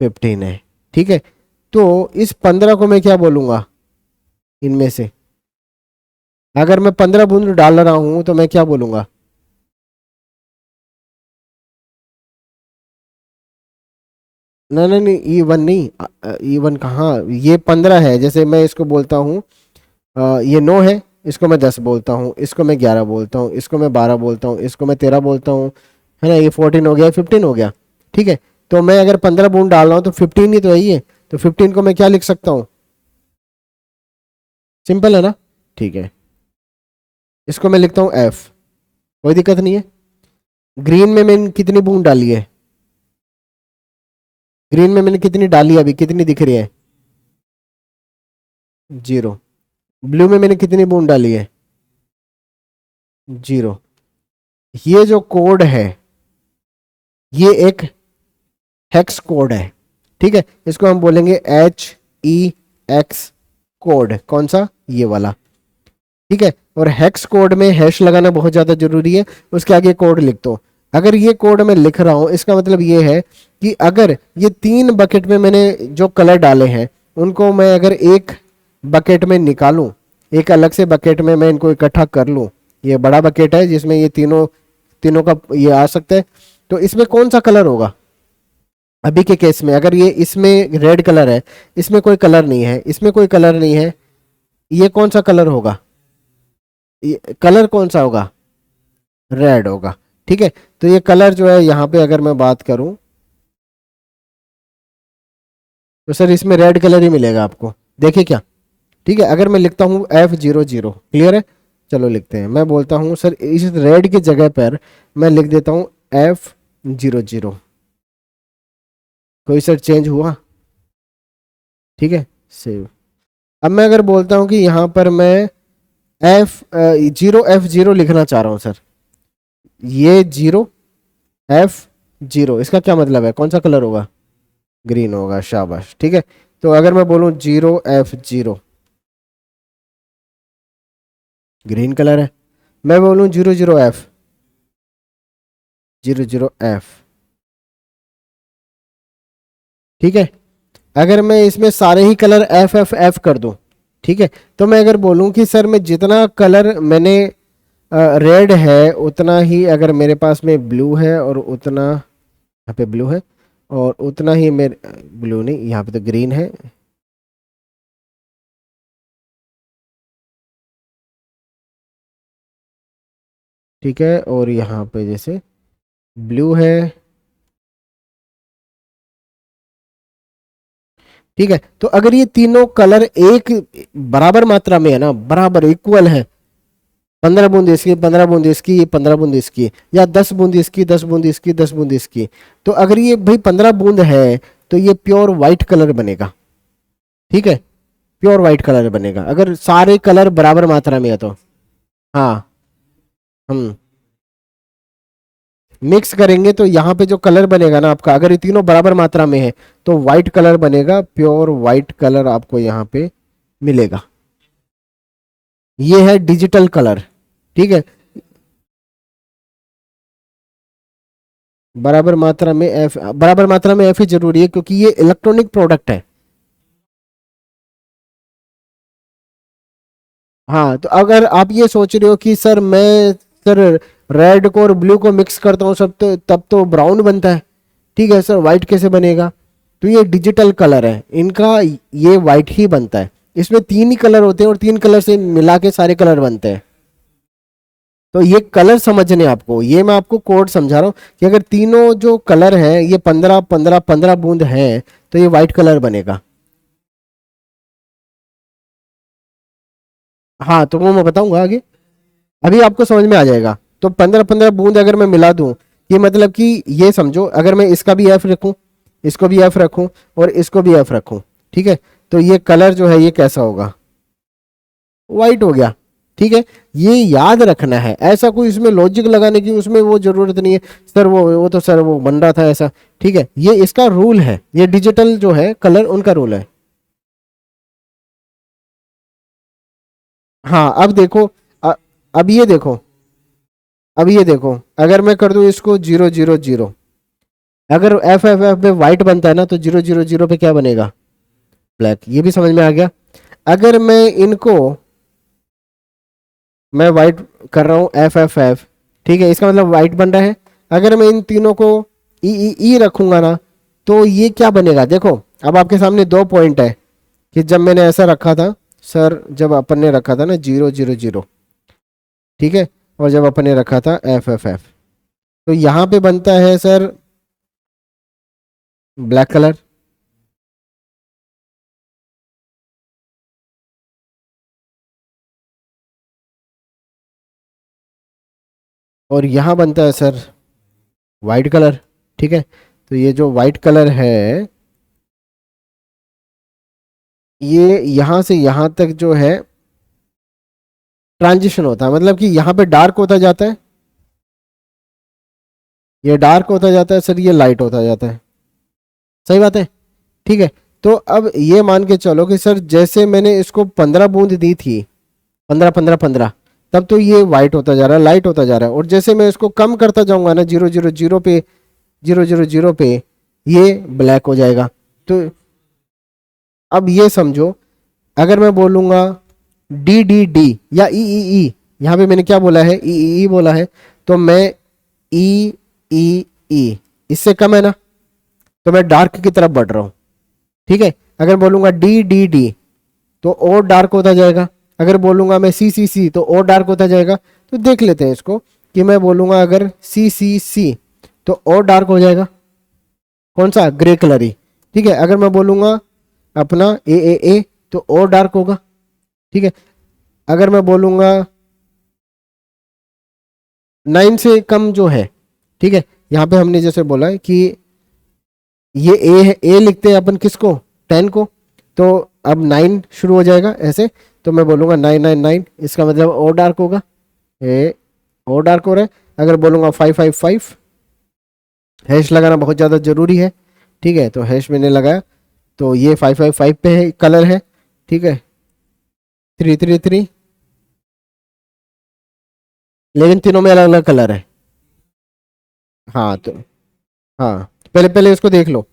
15 है। ठीक है, तो इस 15 को मैं क्या बोलूंगा इनमें से? अगर मैं 15 बूंद डाल रहा हूं तो मैं क्या बोलूंगा? नहीं नहीं नहीं, E1 नहीं, E1 कहाँ, ये 15 है। जैसे मैं इसको बोलता हूँ, ये 9 है, इसको मैं 10 बोलता हूँ, इसको मैं 11 बोलता हूँ, इसको मैं 12 बोलता हूँ, इसको मैं 13 बोलता हूँ, है ना? ये 14 हो गया, 15 हो गया। ठीक है, तो मैं अगर 15 बूंद डाल रहा हूँ तो 15 ही तो है ये। तो 15 को मैं क्या लिख सकता हूँ? सिंपल है ना? ठीक है, इसको मैं लिखता हूँ एफ, कोई दिक्कत नहीं है। ग्रीन में मैंने कितनी बूंद डाली है? ग्रीन में मैंने कितनी डाली है, अभी कितनी दिख रही है? 0। ब्लू में मैंने कितनी बूंद डाली है? 0। ये जो कोड है ये एक हेक्स कोड है। ठीक है, इसको हम बोलेंगे HEX कोड। कौन सा? ये वाला। ठीक है, और हेक्स कोड में हैश लगाना बहुत ज़्यादा जरूरी है, उसके आगे कोड लिख दो। अगर ये कोड मैं लिख रहा हूं, इसका मतलब ये है कि अगर ये 3 बकेट में मैंने जो कलर डाले हैं उनको मैं अगर एक बकेट में निकालूं, एक अलग से बकेट में मैं इनको इकट्ठा कर लूं, ये बड़ा बकेट है जिसमें ये तीनों तीनों का ये आ सकता है, तो इसमें कौन सा कलर होगा? अभी के केस में अगर ये इसमें रेड कलर है, इसमें कोई कलर नहीं है, इसमें कोई कलर नहीं है, ये कौन सा कलर होगा? कलर कौन सा होगा? रेड होगा। ठीक है, तो ये कलर जो है यहाँ पे अगर मैं बात करूं तो सर इसमें रेड कलर ही मिलेगा आपको, देखिए क्या। ठीक है, अगर मैं लिखता हूँ F00, क्लियर है? चलो लिखते हैं, मैं बोलता हूँ सर इस रेड की जगह पर मैं लिख देता हूँ F00। कोई सर चेंज हुआ? ठीक है, सेव। अब मैं अगर बोलता हूँ कि यहाँ पर मैं F0 लिखना चाह रहा हूँ सर, ये 0 F0, इसका क्या मतलब है, कौन सा कलर होगा? ग्रीन होगा, शाबाश। ठीक है, तो अगर मैं बोलूँ 0F0, ग्रीन कलर है। मैं बोलूँ 00F, ठीक है। अगर मैं इसमें सारे ही कलर F कर दूं, ठीक है, तो मैं अगर बोलूं कि सर मैं जितना कलर मैंने रेड है उतना ही अगर मेरे पास में ब्लू है और उतना यहाँ पे ब्लू है और उतना ही मेरे ब्लू नहीं, यहाँ पे तो ग्रीन है। ठीक है, और यहाँ पे जैसे ब्लू है। ठीक है, तो अगर ये तीनों कलर एक बराबर मात्रा में है ना, बराबर इक्वल है, 15 बूंद इसकी, 15 बूंद इसकी, 15 बूंद इसकी, या 10 बूंद इसकी, 10 बूंद इसकी, 10 बूंद इसकी, तो अगर ये भाई 15 बूंद है तो ये प्योर वाइट कलर बनेगा। ठीक है, प्योर वाइट कलर बनेगा अगर सारे कलर बराबर मात्रा में है तो। हाँ, हम मिक्स करेंगे तो यहाँ पे जो कलर बनेगा ना आपका, अगर ये तीनों बराबर मात्रा में है तो वाइट कलर बनेगा, प्योर वाइट कलर आपको यहाँ पे मिलेगा। ये है डिजिटल कलर। ठीक है, बराबर मात्रा में एफ ही जरूरी है क्योंकि ये इलेक्ट्रॉनिक प्रोडक्ट है। हाँ, तो अगर आप ये सोच रहे हो कि सर मैं सर रेड को और ब्लू को मिक्स करता हूँ सब, तो तब तो ब्राउन बनता है। ठीक है सर, वाइट कैसे बनेगा? तो ये डिजिटल कलर है इनका, ये वाइट ही बनता है। इसमें तीन ही कलर होते हैं और तीन कलर से मिला के सारे कलर बनते हैं। तो ये कलर समझने आपको, ये मैं आपको कोड समझा रहा हूँ कि अगर तीनों जो कलर हैं ये 15 15 15 बूंद हैं तो ये वाइट कलर बनेगा। हाँ, तो वो मैं बताऊंगा आगे, अभी आपको समझ में आ जाएगा। तो 15 15 बूंद अगर मैं मिला दूं, ये मतलब कि ये समझो अगर मैं इसका भी एफ रखूं, इसको भी एफ रखूं और इसको भी एफ रखूं, ठीक है, तो ये कलर जो है ये कैसा होगा? वाइट हो गया। ठीक है, ये याद रखना है, ऐसा कोई इसमें लॉजिक लगाने की उसमें वो जरूरत नहीं है सर, वो तो सर वो बन रहा था ऐसा। ठीक है, ये इसका रूल है, ये डिजिटल जो है कलर उनका रूल है। हाँ, अब देखो, अ- अब ये देखो, अब ये देखो, अगर मैं कर दूं इसको 0 0 0, अगर एफ में वाइट बनता है ना तो 0 0 0 पे क्या बनेगा? ब्लैक। ये भी समझ में आ गया। अगर मैं इनको, मैं वाइट कर रहा हूँ एफ, ठीक है, इसका मतलब वाइट बन रहा है। अगर मैं इन तीनों को ई रखूंगा ना तो ये क्या बनेगा? देखो, अब आपके सामने दो पॉइंट है कि जब मैंने ऐसा रखा था सर, जब अपन ने रखा था ना 0 0 0, ठीक है, और जब अपन ने रखा था एफ, तो यहाँ पे बनता है सर ब्लैक कलर, और यहाँ बनता है सर वाइट कलर। ठीक है, तो ये जो वाइट कलर है ये यहाँ से यहाँ तक जो है ट्रांजिशन होता है, मतलब कि यहाँ पे डार्क होता जाता है, ये डार्क होता जाता है सर, ये लाइट होता जाता है। सही बात है। ठीक है, तो अब ये मान के चलो कि सर जैसे मैंने इसको 15 बूंद दी थी, 15 15 15, तब तो ये वाइट होता जा रहा है, लाइट होता जा रहा है, और जैसे मैं इसको कम करता जाऊंगा ना 0 0 0 पे, 0 0 0 पे, ये ब्लैक हो जाएगा। तो अब ये समझो, अगर मैं बोलूंगा डी या ई, यहाँ पे मैंने क्या बोला है? ई बोला है, तो मैं ई ई इससे कम है ना, तो मैं डार्क की तरफ बढ़ रहा हूँ। ठीक है, अगर बोलूंगा डी तो और डार्क होता जाएगा। अगर बोलूंगा मैं सी सी सी तो और डार्क होता जाएगा। तो देख लेते हैं इसको कि मैं बोलूंगा अगर सी सी सी तो और डार्क हो जाएगा, कौन सा, ग्रे कलर ही। ठीक है, अगर मैं बोलूंगा अपना ए तो और डार्क होगा। ठीक है, अगर मैं बोलूंगा 9 से कम जो है, ठीक है, यहाँ पे हमने जैसे बोला है कि ये ए है, ए लिखते हैं अपन किसको, 10 को, तो अब 9 शुरू हो जाएगा ऐसे। तो मैं बोलूंगा 999, इसका मतलब और डार्क होगा, ए और डार्क हो रहा है। अगर बोलूंगा 555, हैश लगाना बहुत ज़्यादा जरूरी है। ठीक है, तो हैश मैंने लगाया, तो ये 555 पे है कलर है। ठीक है, 333, लेकिन तीनों में अलग अलग कलर है। हाँ तो हाँ, पहले पहले इसको देख लो।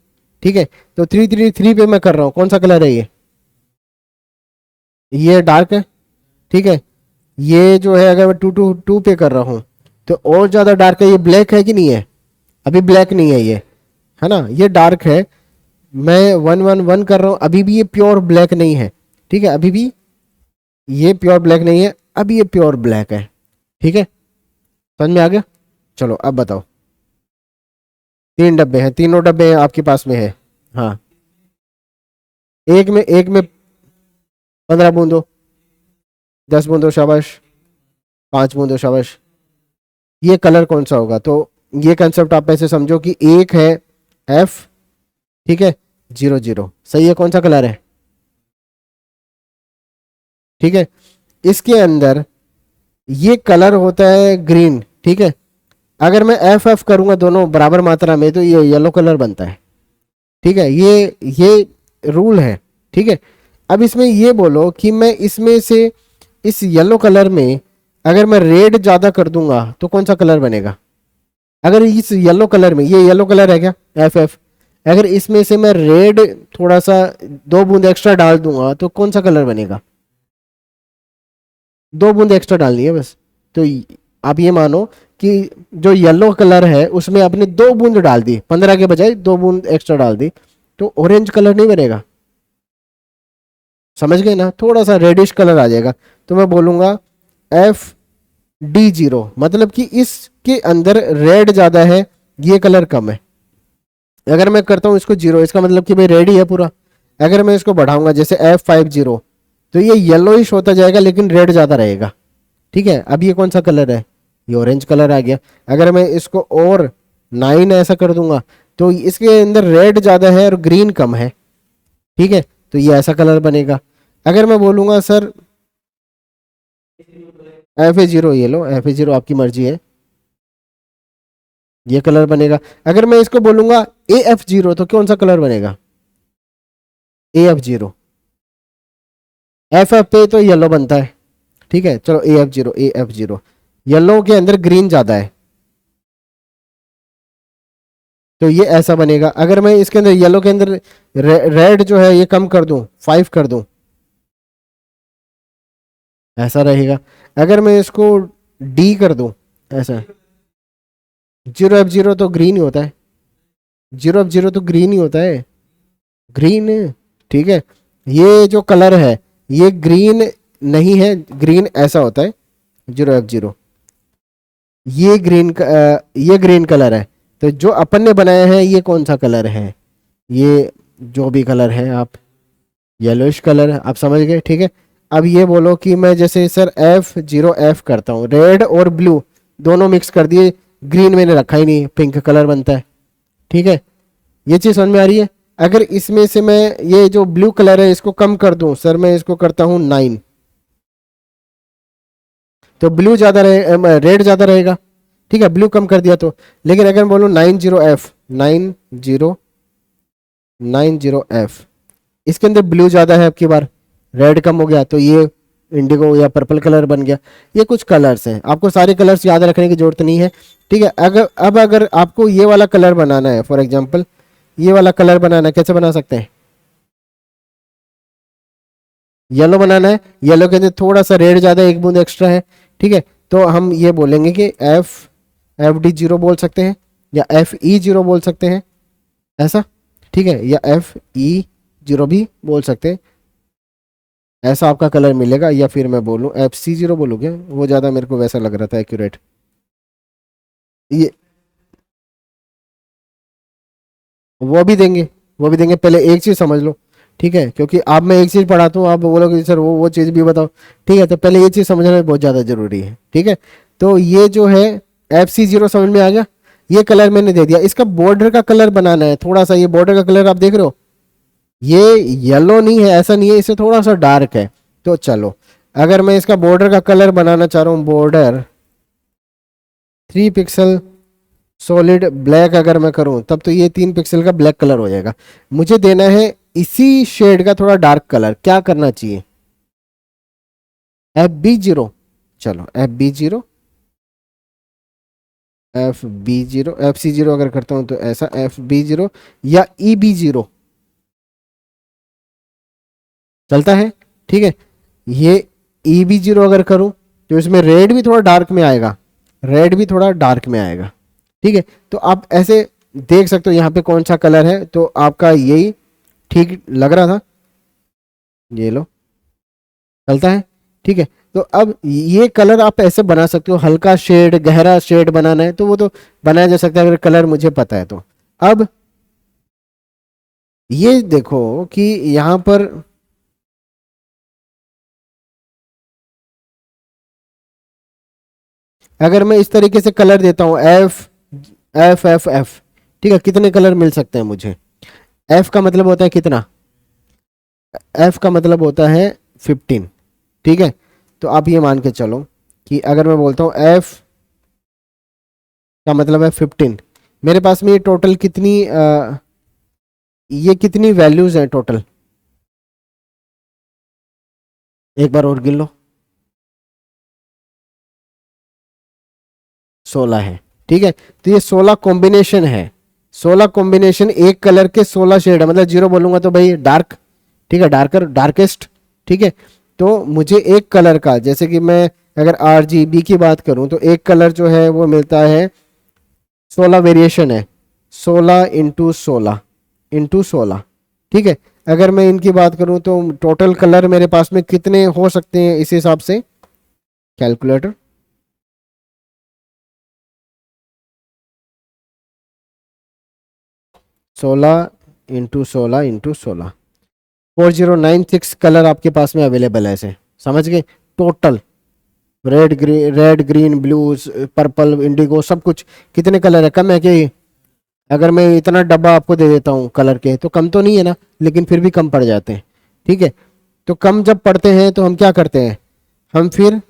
ठीक है, तो 333 पे मैं कर रहा हूँ, कौन सा कलर है ये डार्क है। ठीक है, ये जो है अगर मैं 222 पे कर रहा हूँ तो और ज़्यादा डार्क है। ये ब्लैक है कि नहीं है, अभी ब्लैक नहीं है ये, है ना, ये डार्क है। मैं 111 कर रहा हूँ, अभी भी ये प्योर ब्लैक नहीं है। ठीक है, अभी भी ये प्योर ब्लैक नहीं है, अभी ये प्योर ब्लैक है। ठीक है, समझ में आ गया। चलो अब बताओ, 3 डब्बे हैं, तीनों डब्बे हैं आपके पास में है। हाँ, एक में 15 बूंदो, 10 बूंदो शाबाश, 5 बूंदो शाबाश। ये कलर कौन सा होगा, तो ये कंसेप्ट आप ऐसे समझो कि एक है एफ, ठीक है, 00 सही है, कौन सा कलर है। ठीक है, इसके अंदर ये कलर होता है ग्रीन। ठीक है, अगर मैं एफ एफ करूंगा दोनों बराबर मात्रा में तो ये येलो कलर बनता है। ठीक है, ये रूल है। ठीक है, अब इसमें ये बोलो कि मैं इसमें से इस येलो कलर में अगर मैं रेड ज्यादा कर दूंगा तो कौन सा कलर बनेगा। अगर इस येलो कलर में, ये येलो कलर है क्या, एफ एफ, अगर इसमें से मैं रेड थोड़ा सा 2 बूंद एक्स्ट्रा डाल दूंगा तो कौन सा कलर बनेगा। 2 बूंद एक्स्ट्रा डालनी है बस। तो आप ये मानो कि जो येलो कलर है उसमें आपने 2 बूंद डाल दी, 15 के बजाय 2 बूंद एक्स्ट्रा डाल दी, तो ऑरेंज कलर नहीं बनेगा। समझ गए ना, थोड़ा सा रेडिश कलर आ जाएगा। तो मैं बोलूंगा FD0, मतलब कि इसके अंदर रेड ज्यादा है, ये कलर कम है। अगर मैं करता हूं इसको 0, इसका मतलब कि भाई रेड ही है पूरा। अगर मैं इसको बढ़ाऊंगा जैसे F50 तो ये येलोइश होता जाएगा लेकिन रेड ज्यादा रहेगा। ठीक है, अब ये कौन सा कलर है, ये ऑरेंज कलर आ गया। अगर मैं इसको और 9 ऐसा कर दूंगा तो इसके अंदर रेड ज्यादा है और ग्रीन कम है। ठीक है, तो ये ऐसा कलर बनेगा। अगर मैं बोलूंगा सर FA0, ये लो FA0, आपकी मर्जी है, ये कलर बनेगा। अगर मैं इसको बोलूंगा AF0 तो कौन सा कलर बनेगा, AF0, FF पे तो येलो बनता है। ठीक है, चलो AF0 येलो के अंदर ग्रीन ज्यादा है तो ये ऐसा बनेगा। अगर मैं इसके अंदर येलो के अंदर रेड जो है ये कम कर दूं, 5 कर दूं, ऐसा रहेगा। अगर मैं इसको D कर दूं, ऐसा, 0F0 तो ग्रीन ही होता है, 0F0 तो ग्रीन ही होता है, ग्रीन। ठीक है, ये जो कलर है ये ग्रीन नहीं है, ग्रीन ऐसा होता है 0F0, ये ग्रीन कलर है। तो जो अपन ने बनाया है ये कौन सा कलर है, ये जो भी कलर है आप, येलोइश कलर आप समझ गए। ठीक है, अब ये बोलो कि मैं जैसे सर F0F करता हूँ, रेड और ब्लू दोनों मिक्स कर दिए, ग्रीन मैंने रखा ही नहीं, पिंक कलर बनता है। ठीक है, ये चीज़ समझ में आ रही है। अगर इसमें से मैं ये जो ब्लू कलर है इसको कम कर दूं, सर मैं इसको करता हूं 9, तो ब्लू ज़्यादा रहे, रेड ज़्यादा रहेगा। ठीक है, ब्लू कम कर दिया तो। लेकिन अगर बोलूँ 90F, 90F, इसके अंदर ब्लू ज़्यादा है, आपकी बार रेड कम हो गया, तो ये इंडिगो या पर्पल कलर बन गया। ये कुछ कलर्स हैं, आपको सारे कलर्स याद रखने की जरूरत नहीं है। ठीक है, अगर आपको ये वाला कलर बनाना है, फॉर एग्जाम्पल ये वाला कलर बनाना है, कैसे बना सकते हैं, येलो बनाना है, येलो के अंदर थोड़ा सा रेड ज़्यादा, 1 बूंद एक्स्ट्रा है। ठीक है, तो हम ये बोलेंगे कि FD0 बोल सकते हैं या FE0 बोल सकते हैं, ऐसा। ठीक है, या FE0 भी बोल सकते हैं, ऐसा आपका कलर मिलेगा, या फिर मैं बोलूँ FC0 बोलूँ क्या, वो ज़्यादा मेरे को वैसा लग रहा था एक्यूरेट। ये वो भी देंगे, वो भी देंगे, पहले एक चीज़ समझ लो, ठीक है, क्योंकि आप मैं एक चीज़ पढ़ाता हूँ, आप बोलोगे सर वो चीज़ भी बताओ, ठीक है, तो पहले ये चीज़ समझना बहुत ज़्यादा ज़रूरी है, ठीक है। तो ये जो है FC0 समझ में आ गया, ये कलर मैंने दे दिया। इसका बॉर्डर का कलर बनाना है थोड़ा सा, ये बॉर्डर का कलर आप देख रहे हो, ये येलो नहीं है, ऐसा नहीं है, इसे थोड़ा सा डार्क है। तो चलो, अगर मैं इसका बॉर्डर का कलर बनाना चाह रहा हूँ, बॉर्डर 3 पिक्सल सॉलिड ब्लैक अगर मैं करूं, तब तो ये 3 पिक्सल का ब्लैक कलर हो जाएगा। मुझे देना है इसी शेड का थोड़ा डार्क कलर, क्या करना चाहिए, FB0, चलो FB0, FC0 अगर करता हूं तो ऐसा FB0 या EB0 चलता है, ठीक है। ये EB0 अगर करूं तो इसमें रेड भी थोड़ा डार्क में आएगा, रेड भी थोड़ा डार्क में आएगा, ठीक है। तो आप ऐसे देख सकते हो यहाँ पे कौन सा कलर है, तो आपका यही ठीक लग रहा था, ये लो, चलता है, ठीक है। तो अब ये कलर आप ऐसे बना सकते हो, हल्का शेड गहरा शेड बनाना है तो वो तो बनाया जा सकता है अगर कलर मुझे पता है तो। अब ये देखो कि यहाँ पर अगर मैं इस तरीके से कलर देता हूँ, F, ठीक है, कितने कलर मिल सकते हैं मुझे, F का मतलब होता है कितना, F का मतलब होता है 15, ठीक है। तो आप ये मान के चलो कि अगर मैं बोलता हूँ F का मतलब है 15, मेरे पास में ये टोटल कितनी ये कितनी वैल्यूज हैं टोटल, एक बार और गिन लो, 16 है, ठीक है। तो ये 16 कॉम्बिनेशन है, 16 कॉम्बिनेशन, एक कलर के 16 शेड है, मतलब जीरो बोलूंगा तो भाई डार्क, ठीक है, डार्कर डार्केस्ट, ठीक है। तो मुझे एक कलर का, जैसे कि मैं अगर RGB की बात करूं तो एक कलर जो है वो मिलता है, 16 वेरिएशन है, 16 × 16 × 16, ठीक है। अगर मैं इनकी बात करूं तो टोटल कलर मेरे पास में कितने हो सकते हैं इस हिसाब से, कैलकुलेटर, 16 × 16 × 16, 4096 कलर आपके पास में अवेलेबल है ऐसे, समझ गए, total red green blue purple Indigo सब कुछ, कितने कलर है, कम है कि, अगर मैं इतना डब्बा आपको दे देता हूँ कलर के तो कम तो नहीं है ना, लेकिन फिर भी कम पड़ जाते हैं, ठीक है। तो कम जब पड़ते हैं तो हम क्या करते हैं, हम फिर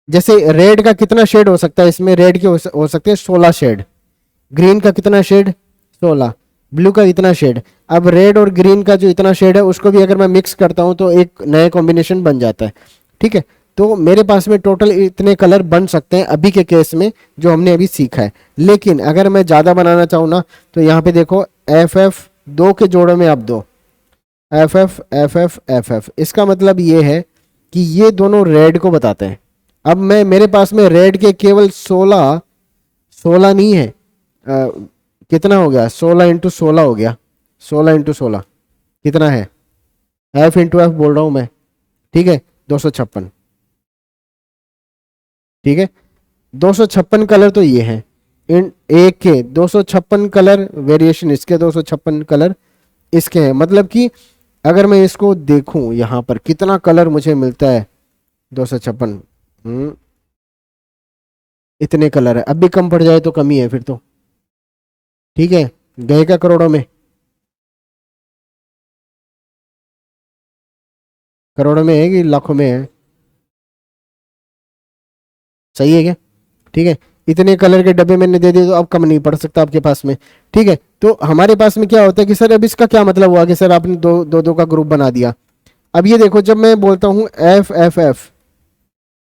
जैसे रेड का कितना शेड हो सकता है इसमें, रेड के हो सकते हैं 16 शेड, ग्रीन का कितना शेड 16, ब्लू का इतना शेड। अब रेड और ग्रीन का जो इतना शेड है उसको भी अगर मैं मिक्स करता हूँ तो एक नया कॉम्बिनेशन बन जाता है, ठीक है। तो मेरे पास में टोटल इतने कलर बन सकते हैं अभी के केस में जो हमने अभी सीखा है। लेकिन अगर मैं ज़्यादा बनाना चाहूँ ना, तो यहाँ पे देखो FF 2 के जोड़ों में आप दो, FF इसका मतलब ये है कि ये दोनों रेड को बताते हैं। अब मैं मेरे पास में रेड के केवल 16, 16 नहीं है, कितना हो गया, 16 × 16 हो गया, 16 × 16 कितना है, F बोल रहा हूँ मैं, ठीक है, 256, ठीक है। 256 कलर तो ये है, इन एक के 256 कलर वेरिएशन, इसके 256 कलर इसके हैं, मतलब कि अगर मैं इसको देखूं यहाँ पर कितना कलर मुझे मिलता है, 256, इतने कलर है, अब भी कम पड़ जाए तो कमी है फिर तो, ठीक है। गए क्या करोड़ों में, करोड़ों में है कि लाखों में है, सही है क्या, ठीक है। इतने कलर के डब्बे मैंने दे दिए तो अब कम नहीं पड़ सकता आपके पास में, ठीक है। तो हमारे पास में क्या होता है कि सर अब इसका क्या मतलब हुआ कि सर आपने दो दो दो का ग्रुप बना दिया। अब ये देखो, जब मैं बोलता हूँ FF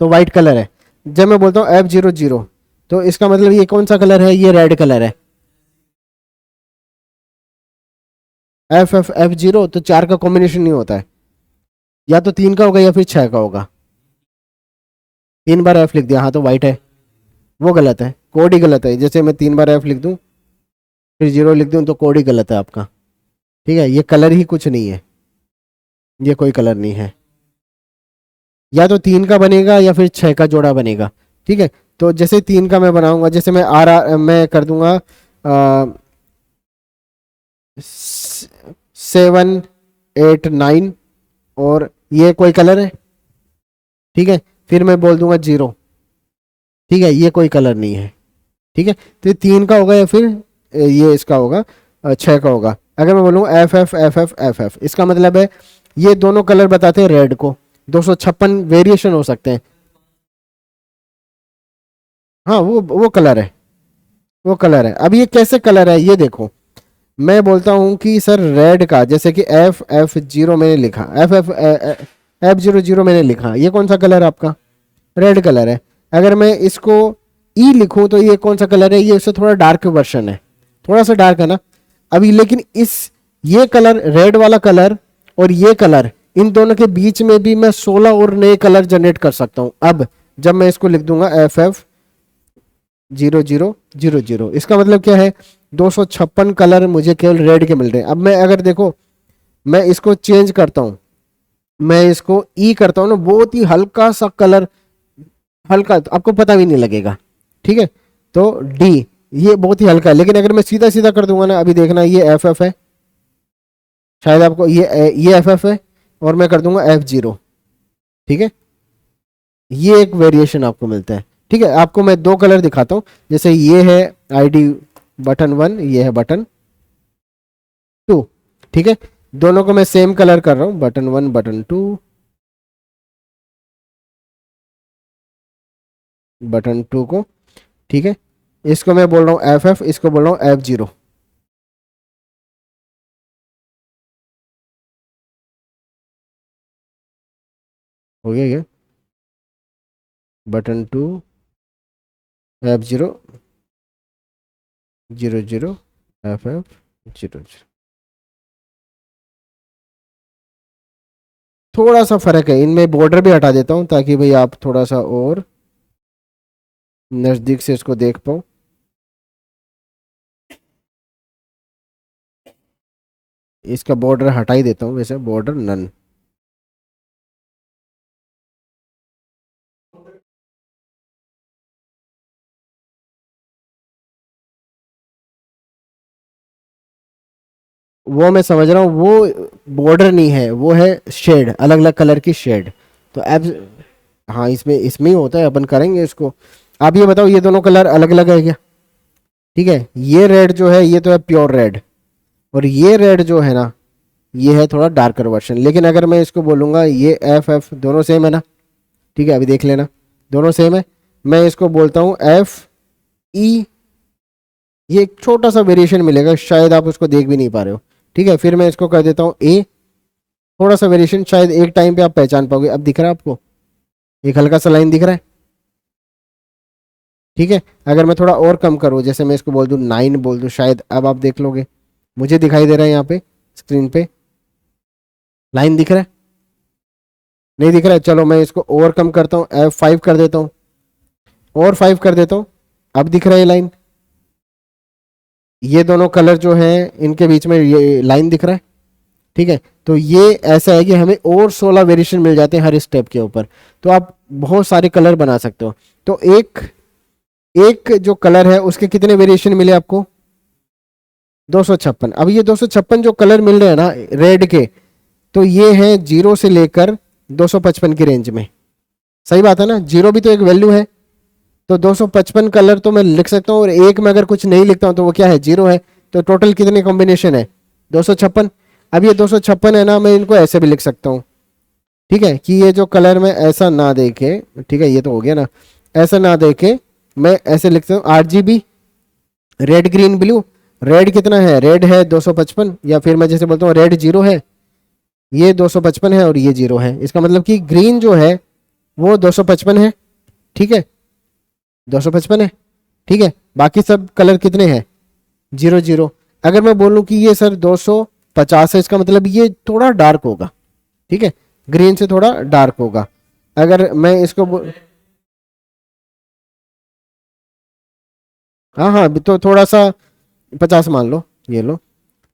तो वाइट कलर है, जब मैं बोलता हूँ F00 तो इसका मतलब ये कौन सा कलर है, ये रेड कलर है, F0 तो 4 का कॉम्बिनेशन नहीं होता है, या तो 3 का होगा या फिर 6 का होगा, 3 बार F लिख दिया, हाँ तो वाइट है, वो गलत है, कोड ही गलत है। जैसे मैं 3 बार F लिख दूं फिर 0 लिख दूं तो कोड ही गलत है आपका, ठीक है। ये कलर ही कुछ नहीं है, ये कोई कलर नहीं है, या तो 3 का बनेगा या फिर 6 का जोड़ा बनेगा। ठीक है, तो जैसे 3 का मैं बनाऊंगा, जैसे मैं मैं कर दूंगा 7 8 9, और ये कोई कलर है। ठीक है, फिर मैं बोल दूंगा 0। ठीक है, ये कोई कलर नहीं है। ठीक है, तो ये 3 का होगा या फिर ये इसका होगा 6 का होगा। अगर मैं बोलूँ F F F F F F, इसका मतलब है ये दोनों कलर बताते हैं रेड को। 256 वेरिएशन हो सकते हैं। हाँ, वो कलर है, वो कलर है। अब ये कैसे कलर है ये देखो, मैं बोलता हूँ कि सर रेड का, जैसे कि F0 मैंने लिखा, F0 मैंने लिखा, ये कौन सा कलर है आपका? रेड कलर है। अगर मैं इसको ई लिखूं तो ये कौन सा कलर है? ये उससे थोड़ा डार्क वर्जन है, थोड़ा सा डार्क है ना। अभी लेकिन इस ये कलर, रेड वाला कलर और ये कलर, इन दोनों के बीच में भी मैं 16 और नए कलर जनरेट कर सकता हूं। अब जब मैं इसको लिख दूंगा FF0000, इसका मतलब क्या है? 256 कलर मुझे केवल रेड के मिल रहे हैं। अब मैं अगर देखो, मैं इसको चेंज करता हूं, मैं इसको ई करता हूं ना, बहुत ही हल्का सा कलर, हल्का, तो आपको पता भी नहीं लगेगा। ठीक है, तो डी, ये बहुत ही हल्का है। लेकिन अगर मैं सीधा सीधा कर दूंगा ना, अभी देखना, ये एफ एफ है, शायद आपको ये एफ एफ है, और मैं कर दूंगा F0। ठीक है, ये एक वेरिएशन आपको मिलता है। ठीक है, आपको मैं दो कलर दिखाता हूं। जैसे ये है ID बटन 1, ये है बटन 2। ठीक है, दोनों को मैं सेम कलर कर रहा हूं, बटन 1 बटन 2 बटन 2 को। ठीक है, इसको मैं बोल रहा हूँ FF, इसको बोल रहा हूँ F0। हो गया ये बटन 2 F0 00 FF00। थोड़ा सा फर्क है इनमें, बॉर्डर भी हटा देता हूँ ताकि भाई आप थोड़ा सा और नजदीक से इसको देख पाओ। इसका बॉर्डर हटा ही देता हूँ, वैसे बॉर्डर नन। वो मैं समझ रहा हूँ, वो बॉर्डर नहीं है, वो है शेड, अलग अलग कलर की शेड। तो अब हाँ, इसमें इसमें ही होता है, अपन करेंगे इसको। आप ये बताओ, ये दोनों कलर अलग अलग है क्या? ठीक है, ये रेड जो है ये तो है प्योर रेड, और ये रेड जो है ना, ये है थोड़ा डार्कर वर्जन। लेकिन अगर मैं इसको बोलूँगा ये एफ एफ, दोनों सेम है ना? ठीक है, अभी देख लेना, दोनों सेम है। मैं इसको बोलता हूँ FE, ये एक छोटा सा वेरिएशन मिलेगा, शायद आप उसको देख भी नहीं पा रहे हो। ठीक है, फिर मैं इसको कर देता हूँ A, थोड़ा सा वेरिएशन, शायद एक टाइम पे आप पहचान पाओगे। अब दिख रहा है आपको, एक हल्का सा लाइन दिख रहा है। ठीक है, अगर मैं थोड़ा और कम करूँ, जैसे मैं इसको बोल दूँ 9 बोल दूँ, शायद अब आप देख लोगे, मुझे दिखाई दे रहा है यहाँ पे स्क्रीन पे लाइन दिख रहा है, नहीं दिख रहा है? चलो मैं इसको और कम करता हूँ, F5 कर देता हूँ, और 5 कर देता हूँ। अब दिख रहा है लाइन, ये दोनों कलर जो हैं इनके बीच में ये लाइन दिख रहा है। ठीक है, तो ये ऐसा है कि हमें और 16 वेरिएशन मिल जाते हैं हर स्टेप के ऊपर। तो आप बहुत सारे कलर बना सकते हो। तो एक एक जो कलर है उसके कितने वेरिएशन मिले आपको? 256। अब ये 256 जो कलर मिल रहे हैं ना रेड के, तो ये है 0 से लेकर 255 की रेंज में। सही बात है ना, 0 भी तो एक वैल्यू है। तो 255 कलर तो मैं लिख सकता हूँ, और एक में अगर कुछ नहीं लिखता हूँ तो वो क्या है? 0 है। तो टोटल कितने कॉम्बिनेशन है? 256। अब ये 256 है ना, मैं इनको ऐसे भी लिख सकता हूँ। ठीक है, कि ये जो कलर में ऐसा ना देखे, ठीक है, ये तो हो गया ना, ऐसा ना देखे, मैं ऐसे लिखता हूँ RGB, red green blue. Red कितना है? रेड है 255, या फिर मैं जैसे बोलता हूँ रेड 0 है, ये 255 है, और ये 0 है। इसका मतलब कि ग्रीन जो है वो 255 है। ठीक है, 255 है। ठीक है, बाकी सब कलर कितने हैं? 00। अगर मैं बोलूं कि ये सर 250 है, इसका मतलब ये थोड़ा डार्क होगा। ठीक है, ग्रीन से थोड़ा डार्क होगा। अगर मैं इसको हाँ हाँ, तो थोड़ा सा 50 मान लो, ये लो।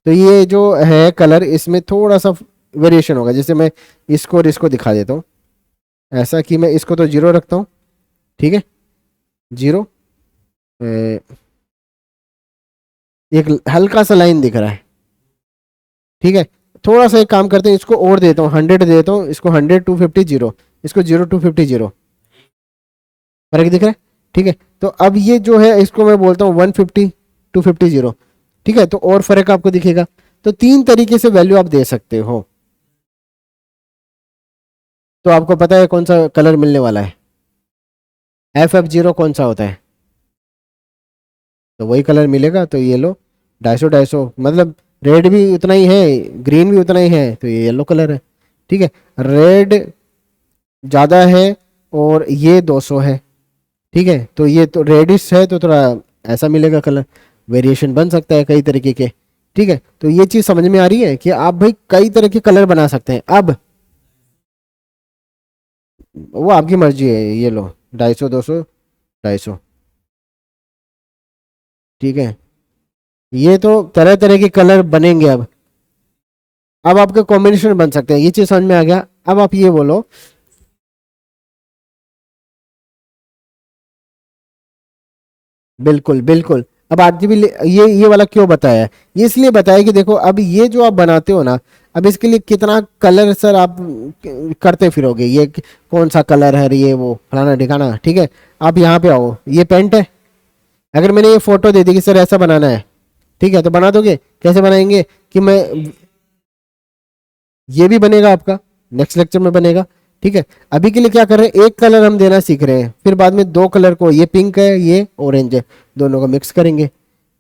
तो ये जो है कलर, इसमें थोड़ा सा वेरिएशन होगा। जैसे मैं इसको और इसको दिखा देता हूँ। ऐसा कि मैं इसको तो 0 रखता हूँ, ठीक है, 0। एक हल्का सा लाइन दिख रहा है, ठीक है। थोड़ा सा एक काम करते हैं, इसको और देता हूँ, 100 देता हूँ इसको, 100 250 0, इसको 0 250 0, फर्क दिख रहा है, ठीक है। तो अब ये जो है इसको मैं बोलता हूँ 150 250 0, ठीक है। तो और फर्क आपको दिखेगा। तो 3 तरीके से वैल्यू आप दे सकते हो। तो आपको पता है कौन सा कलर मिलने वाला है, FF0 कौन सा होता है, तो वही कलर मिलेगा। तो ये लो 250 250, मतलब रेड भी उतना ही है, ग्रीन भी उतना ही है, तो ये येलो कलर है, ठीक है। रेड ज़्यादा है और ये 200 है, ठीक है। तो ये तो रेडिश है तो थोड़ा ऐसा मिलेगा कलर, वेरिएशन बन सकता है कई तरीके के, ठीक है। तो ये चीज़ समझ में आ रही है कि आप भाई कई तरह के कलर बना सकते हैं। अब वो आपकी मर्जी है, ये लो 250 200 250, ठीक है। ये तो तरह तरह के कलर बनेंगे। अब आपके कॉम्बिनेशन बन सकते हैं, ये चीज़ समझ में आ गया। अब आप ये बोलो, बिल्कुल बिल्कुल। अब आरजीबी ये वाला क्यों बताया है, ये इसलिए बताया कि देखो अब ये जो आप बनाते हो ना, अब इसके लिए कितना कलर सर आप करते फिरोगे, ये कौन सा कलर है, ये वो फलाना ढिकाना, ठीक है। आप यहाँ पे आओ, ये पेंट है, अगर मैंने ये फोटो दे दी कि सर ऐसा बनाना है, ठीक है, तो बना दोगे। कैसे बनाएंगे कि मैं, ये भी बनेगा आपका, नेक्स्ट लेक्चर में बनेगा, ठीक है। अभी के लिए क्या कर रहे हैं, एक कलर हम देना सीख रहे हैं, फिर बाद में दो कलर को, ये पिंक है ये ऑरेंज है, दोनों को मिक्स करेंगे,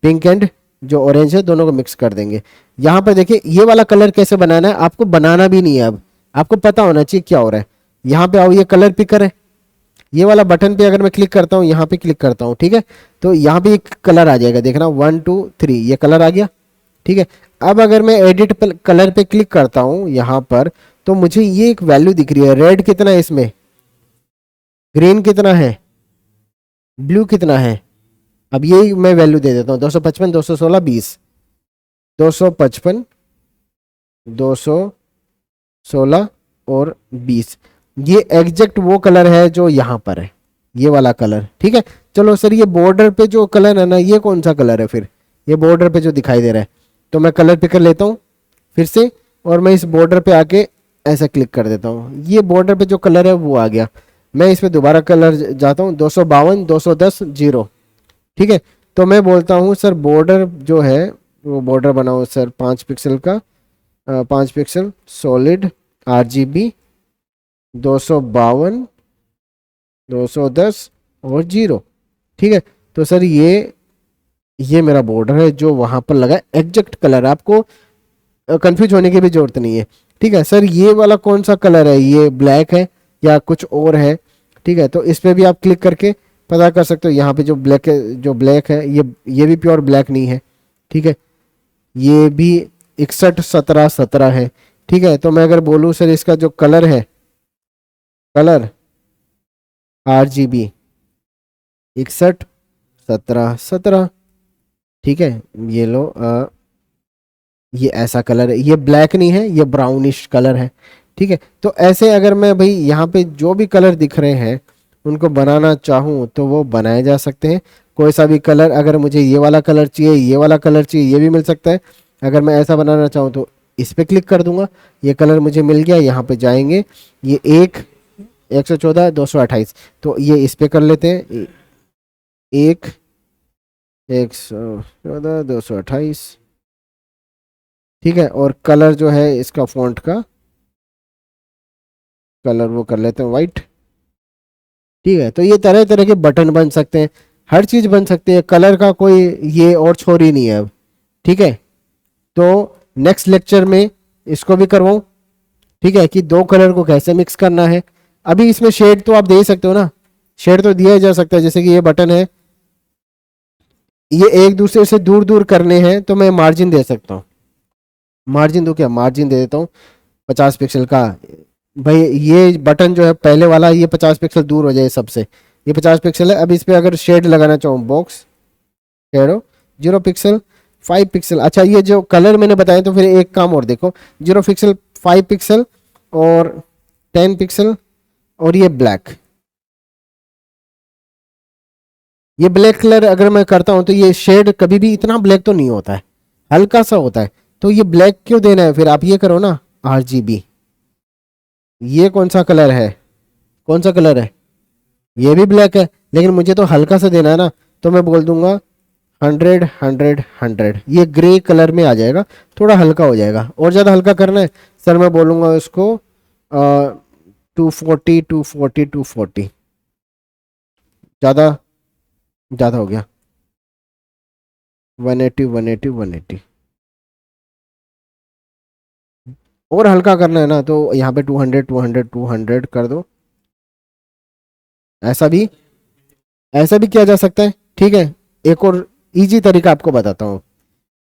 पिंक एंड जो ऑरेंज है दोनों को मिक्स कर देंगे। यहाँ पर देखिए ये वाला कलर कैसे बनाना है, आपको बनाना भी नहीं है, अब आपको पता होना चाहिए क्या हो रहा है। यहाँ पे आओ, ये कलर पिकर है, ये वाला बटन पे अगर मैं क्लिक करता हूँ, यहाँ पे क्लिक करता हूँ, ठीक है, तो यहाँ पे एक कलर आ जाएगा, देखना 1 2 3, ये कलर आ गया, ठीक है। अब अगर मैं एडिट कलर पे क्लिक करता हूँ यहाँ पर, तो मुझे ये एक वैल्यू दिख रही है, रेड कितना है इसमें, ग्रीन कितना है, ब्लू कितना है। अब ये मैं वैल्यू दे देता हूँ, 255 216 20, 255 216 और 20, ये एग्जैक्ट वो कलर है जो यहाँ पर है, ये वाला कलर, ठीक है। चलो सर ये बॉर्डर पे जो कलर है ना, ये कौन सा कलर है फिर, ये बॉर्डर पे जो दिखाई दे रहा है, तो मैं कलर पिकर लेता हूँ फिर से, और मैं इस बॉर्डर पे आके ऐसा क्लिक कर देता हूँ, ये बॉर्डर पे जो कलर है वो आ गया। मैं इस पे दोबारा कलर जाता हूँ, 252 210 0, ठीक है। तो मैं बोलता हूँ सर बॉर्डर जो है वो बॉर्डर बनाओ सर 5 पिक्सल का, 5 पिक्सल सॉलिड RGB 252 210 और 0, ठीक है। तो सर ये मेरा बॉर्डर है जो वहां पर लगा, एग्जैक्ट कलर, आपको कंफ्यूज होने की भी जरूरत नहीं है, ठीक है। सर ये वाला कौन सा कलर है, ये ब्लैक है या कुछ और है, ठीक है। तो इस पे भी आप क्लिक करके पता कर सकते हो, यहाँ पे जो ब्लैक है ये भी प्योर ब्लैक नहीं है, ठीक है। ये भी 61 17 17 है, ठीक है। तो मैं अगर बोलूँ सर इसका जो कलर है, कलर RGB 61 17 17, ठीक है। ये लो ये ऐसा कलर है, ये ब्लैक नहीं है, ये ब्राउनिश कलर है, ठीक है। तो ऐसे अगर मैं भाई यहाँ पे जो भी कलर दिख रहे हैं उनको बनाना चाहूँ तो वो बनाए जा सकते हैं। कोई सा भी कलर, अगर मुझे ये वाला कलर चाहिए, ये वाला कलर चाहिए, ये भी मिल सकता है। अगर मैं ऐसा बनाना चाहूँ तो इस पर क्लिक कर दूंगा, ये कलर मुझे मिल गया। यहाँ पे जाएंगे, ये 114 228, तो ये इस पे कर लेते हैं, 114 228, ठीक है। और कलर जो है इसका फॉन्ट का कलर वो कर लेते हैं वाइट, ठीक है। तो ये तरह तरह के बटन बन सकते हैं, हर चीज बन सकती है, कलर का कोई ये और छोर ही नहीं है अब, ठीक है। तो नेक्स्ट लेक्चर में इसको भी करवाऊं, ठीक है, कि दो कलर को कैसे मिक्स करना है। अभी इसमें शेड तो आप दे सकते हो ना, शेड तो दिया जा सकता है, जैसे कि ये बटन है, ये एक दूसरे से दूर दूर करने हैं तो मैं मार्जिन दे सकता हूँ, मार्जिन दो क्या, मार्जिन दे देता हूँ 50 पिक्सल का। भाई ये बटन जो है पहले वाला, ये 50 पिक्सल दूर हो जाए सबसे, ये 50 पिक्सल है। अब इस पे अगर शेड लगाना चाहूँ, बॉक्स शेडो 0 पिक्सल 5 पिक्सल, अच्छा ये जो कलर मैंने बताया, तो फिर एक काम और देखो, 0 पिक्सल 5 पिक्सल और 10 पिक्सल और ये ब्लैक, ये ब्लैक कलर अगर मैं करता हूं तो ये शेड कभी भी इतना ब्लैक तो नहीं होता है, हल्का सा होता है। तो ये ब्लैक क्यों देना है, फिर आप ये करो ना RGB। ये कौन सा कलर है, कौन सा कलर है, ये भी ब्लैक है, लेकिन मुझे तो हल्का सा देना है ना, तो मैं बोल दूंगा 100 100 100, ये ग्रे कलर में आ जाएगा, थोड़ा हल्का हो जाएगा। और ज़्यादा हल्का करना है सर, मैं बोलूँगा इसको 240 240 240, ज़्यादा, ज़्यादा हो गया, 180 180 180। और हल्का करना है ना तो यहाँ पे 200 200 200 कर दो। ऐसा भी, ऐसा भी किया जा सकता है, ठीक है। एक और इजी तरीका आपको बताता हूँ,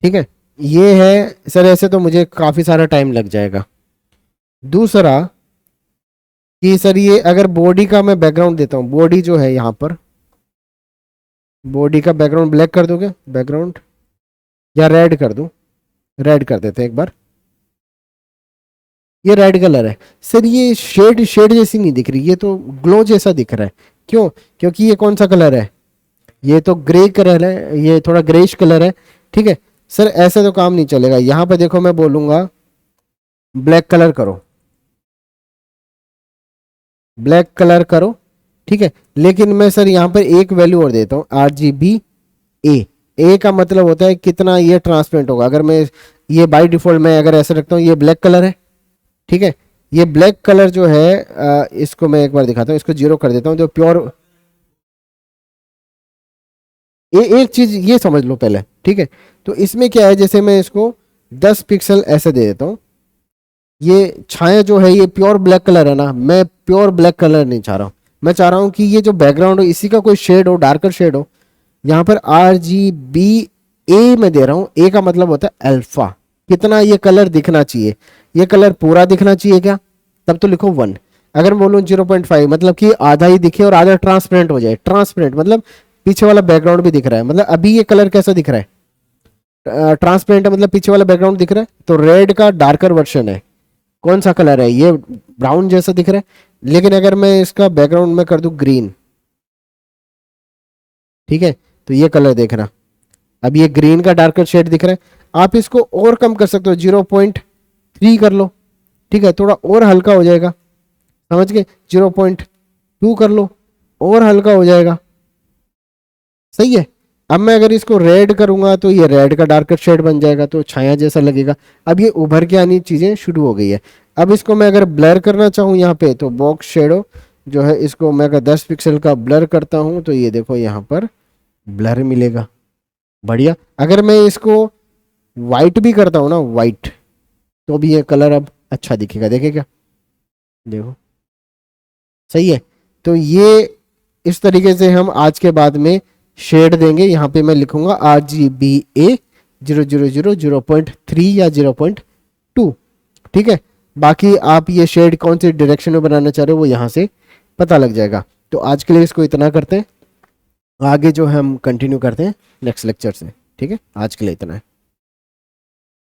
ठीक है। ये है सर, ऐसे तो मुझे काफ़ी सारा टाइम लग जाएगा। दूसरा कि सर ये अगर बॉडी का मैं बैकग्राउंड देता हूँ, बॉडी जो है यहाँ पर, बॉडी का बैकग्राउंड ब्लैक कर दोगे बैकग्राउंड, या रेड कर दूँ, रेड कर देते हैं एक बार। ये रेड कलर है सर, ये शेड शेड जैसी नहीं दिख रही, ये तो ग्लो जैसा दिख रहा है। क्यों, क्योंकि ये कौन सा कलर है, ये तो ग्रे कलर है, ये थोड़ा ग्रेश कलर है, ठीक है। सर ऐसे तो काम नहीं चलेगा, यहाँ पे देखो मैं बोलूँगा ब्लैक कलर करो, ब्लैक कलर करो, ठीक है। लेकिन मैं सर यहाँ पर एक वैल्यू और देता हूँ, RGB ए का मतलब होता है कितना ये ट्रांसपेरेंट होगा। अगर मैं ये बाय डिफॉल्ट मैं अगर ऐसे रखता हूँ, ये ब्लैक कलर है, ठीक है। ये ब्लैक कलर जो है इसको मैं एक बार दिखाता हूँ, इसको 0 कर देता हूँ, जो प्योर, एक चीज ये समझ लो पहले, ठीक है। तो इसमें क्या है, जैसे मैं इसको 10 पिक्सल ऐसे दे देता हूँ, ये छाया जो है ये प्योर ब्लैक कलर है ना, मैं प्योर ब्लैक कलर नहीं चाह रहा हूँ, मैं चाह रहा हूँ कि ये जो बैकग्राउंड हो इसी का कोई शेड हो, डार्कर शेड हो। यहाँ पर RGB में दे रहा हूँ, ए का मतलब होता है अल्फा, कितना ये कलर दिखना चाहिए, ये कलर पूरा दिखना चाहिए क्या, तब तो लिखो 1। अगर मैं बोलूँ 0.5 मतलब कि आधा ही दिखे और आधा ट्रांसपेरेंट हो जाए, ट्रांसपेरेंट मतलब पीछे वाला बैकग्राउंड भी दिख रहा है, मतलब अभी ये कलर कैसा दिख रहा है, ट्रांसपेरेंट है, मतलब पीछे वाला बैकग्राउंड दिख रहा है, तो रेड का डार्कर वर्जन है। कौन सा कलर है, ये ब्राउन जैसा दिख रहा है। लेकिन अगर मैं इसका बैकग्राउंड में कर दूं ग्रीन, ठीक है, तो ये कलर देखना, अब ये ग्रीन का डार्कर शेड दिख रहा है। आप इसको और कम कर सकते हो, 0.3 कर लो, ठीक है, थोड़ा और हल्का हो जाएगा, समझ गए, 0.2 कर लो, और हल्का हो जाएगा, सही है। अब मैं अगर इसको रेड करूंगा तो ये रेड का डार्कर शेड बन जाएगा, तो छाया जैसा लगेगा। अब ये उभर के आनी चीजें शुरू हो गई है। अब इसको मैं अगर ब्लर करना चाहूँ यहाँ पे, तो बॉक्स शेडो जो है, इसको मैं अगर 10 पिक्सल का ब्लर करता हूँ तो ये देखो यहाँ पर ब्लर मिलेगा, बढ़िया। अगर मैं इसको वाइट भी करता हूँ ना, वाइट, तो भी ये कलर अब अच्छा दिखेगा, देखे क्या, देखो, सही है। तो ये इस तरीके से हम आज के बाद में शेड देंगे। यहाँ पे मैं लिखूंगा RGBA 000 0.3 या 0.2, ठीक है। बाकी आप ये शेड कौन से डायरेक्शन में बनाना चाह रहे हो वो यहाँ से पता लग जाएगा। तो आज के लिए इसको इतना करते हैं, आगे जो है हम कंटिन्यू करते हैं नेक्स्ट लेक्चर से, ठीक है। आज के लिए इतना है।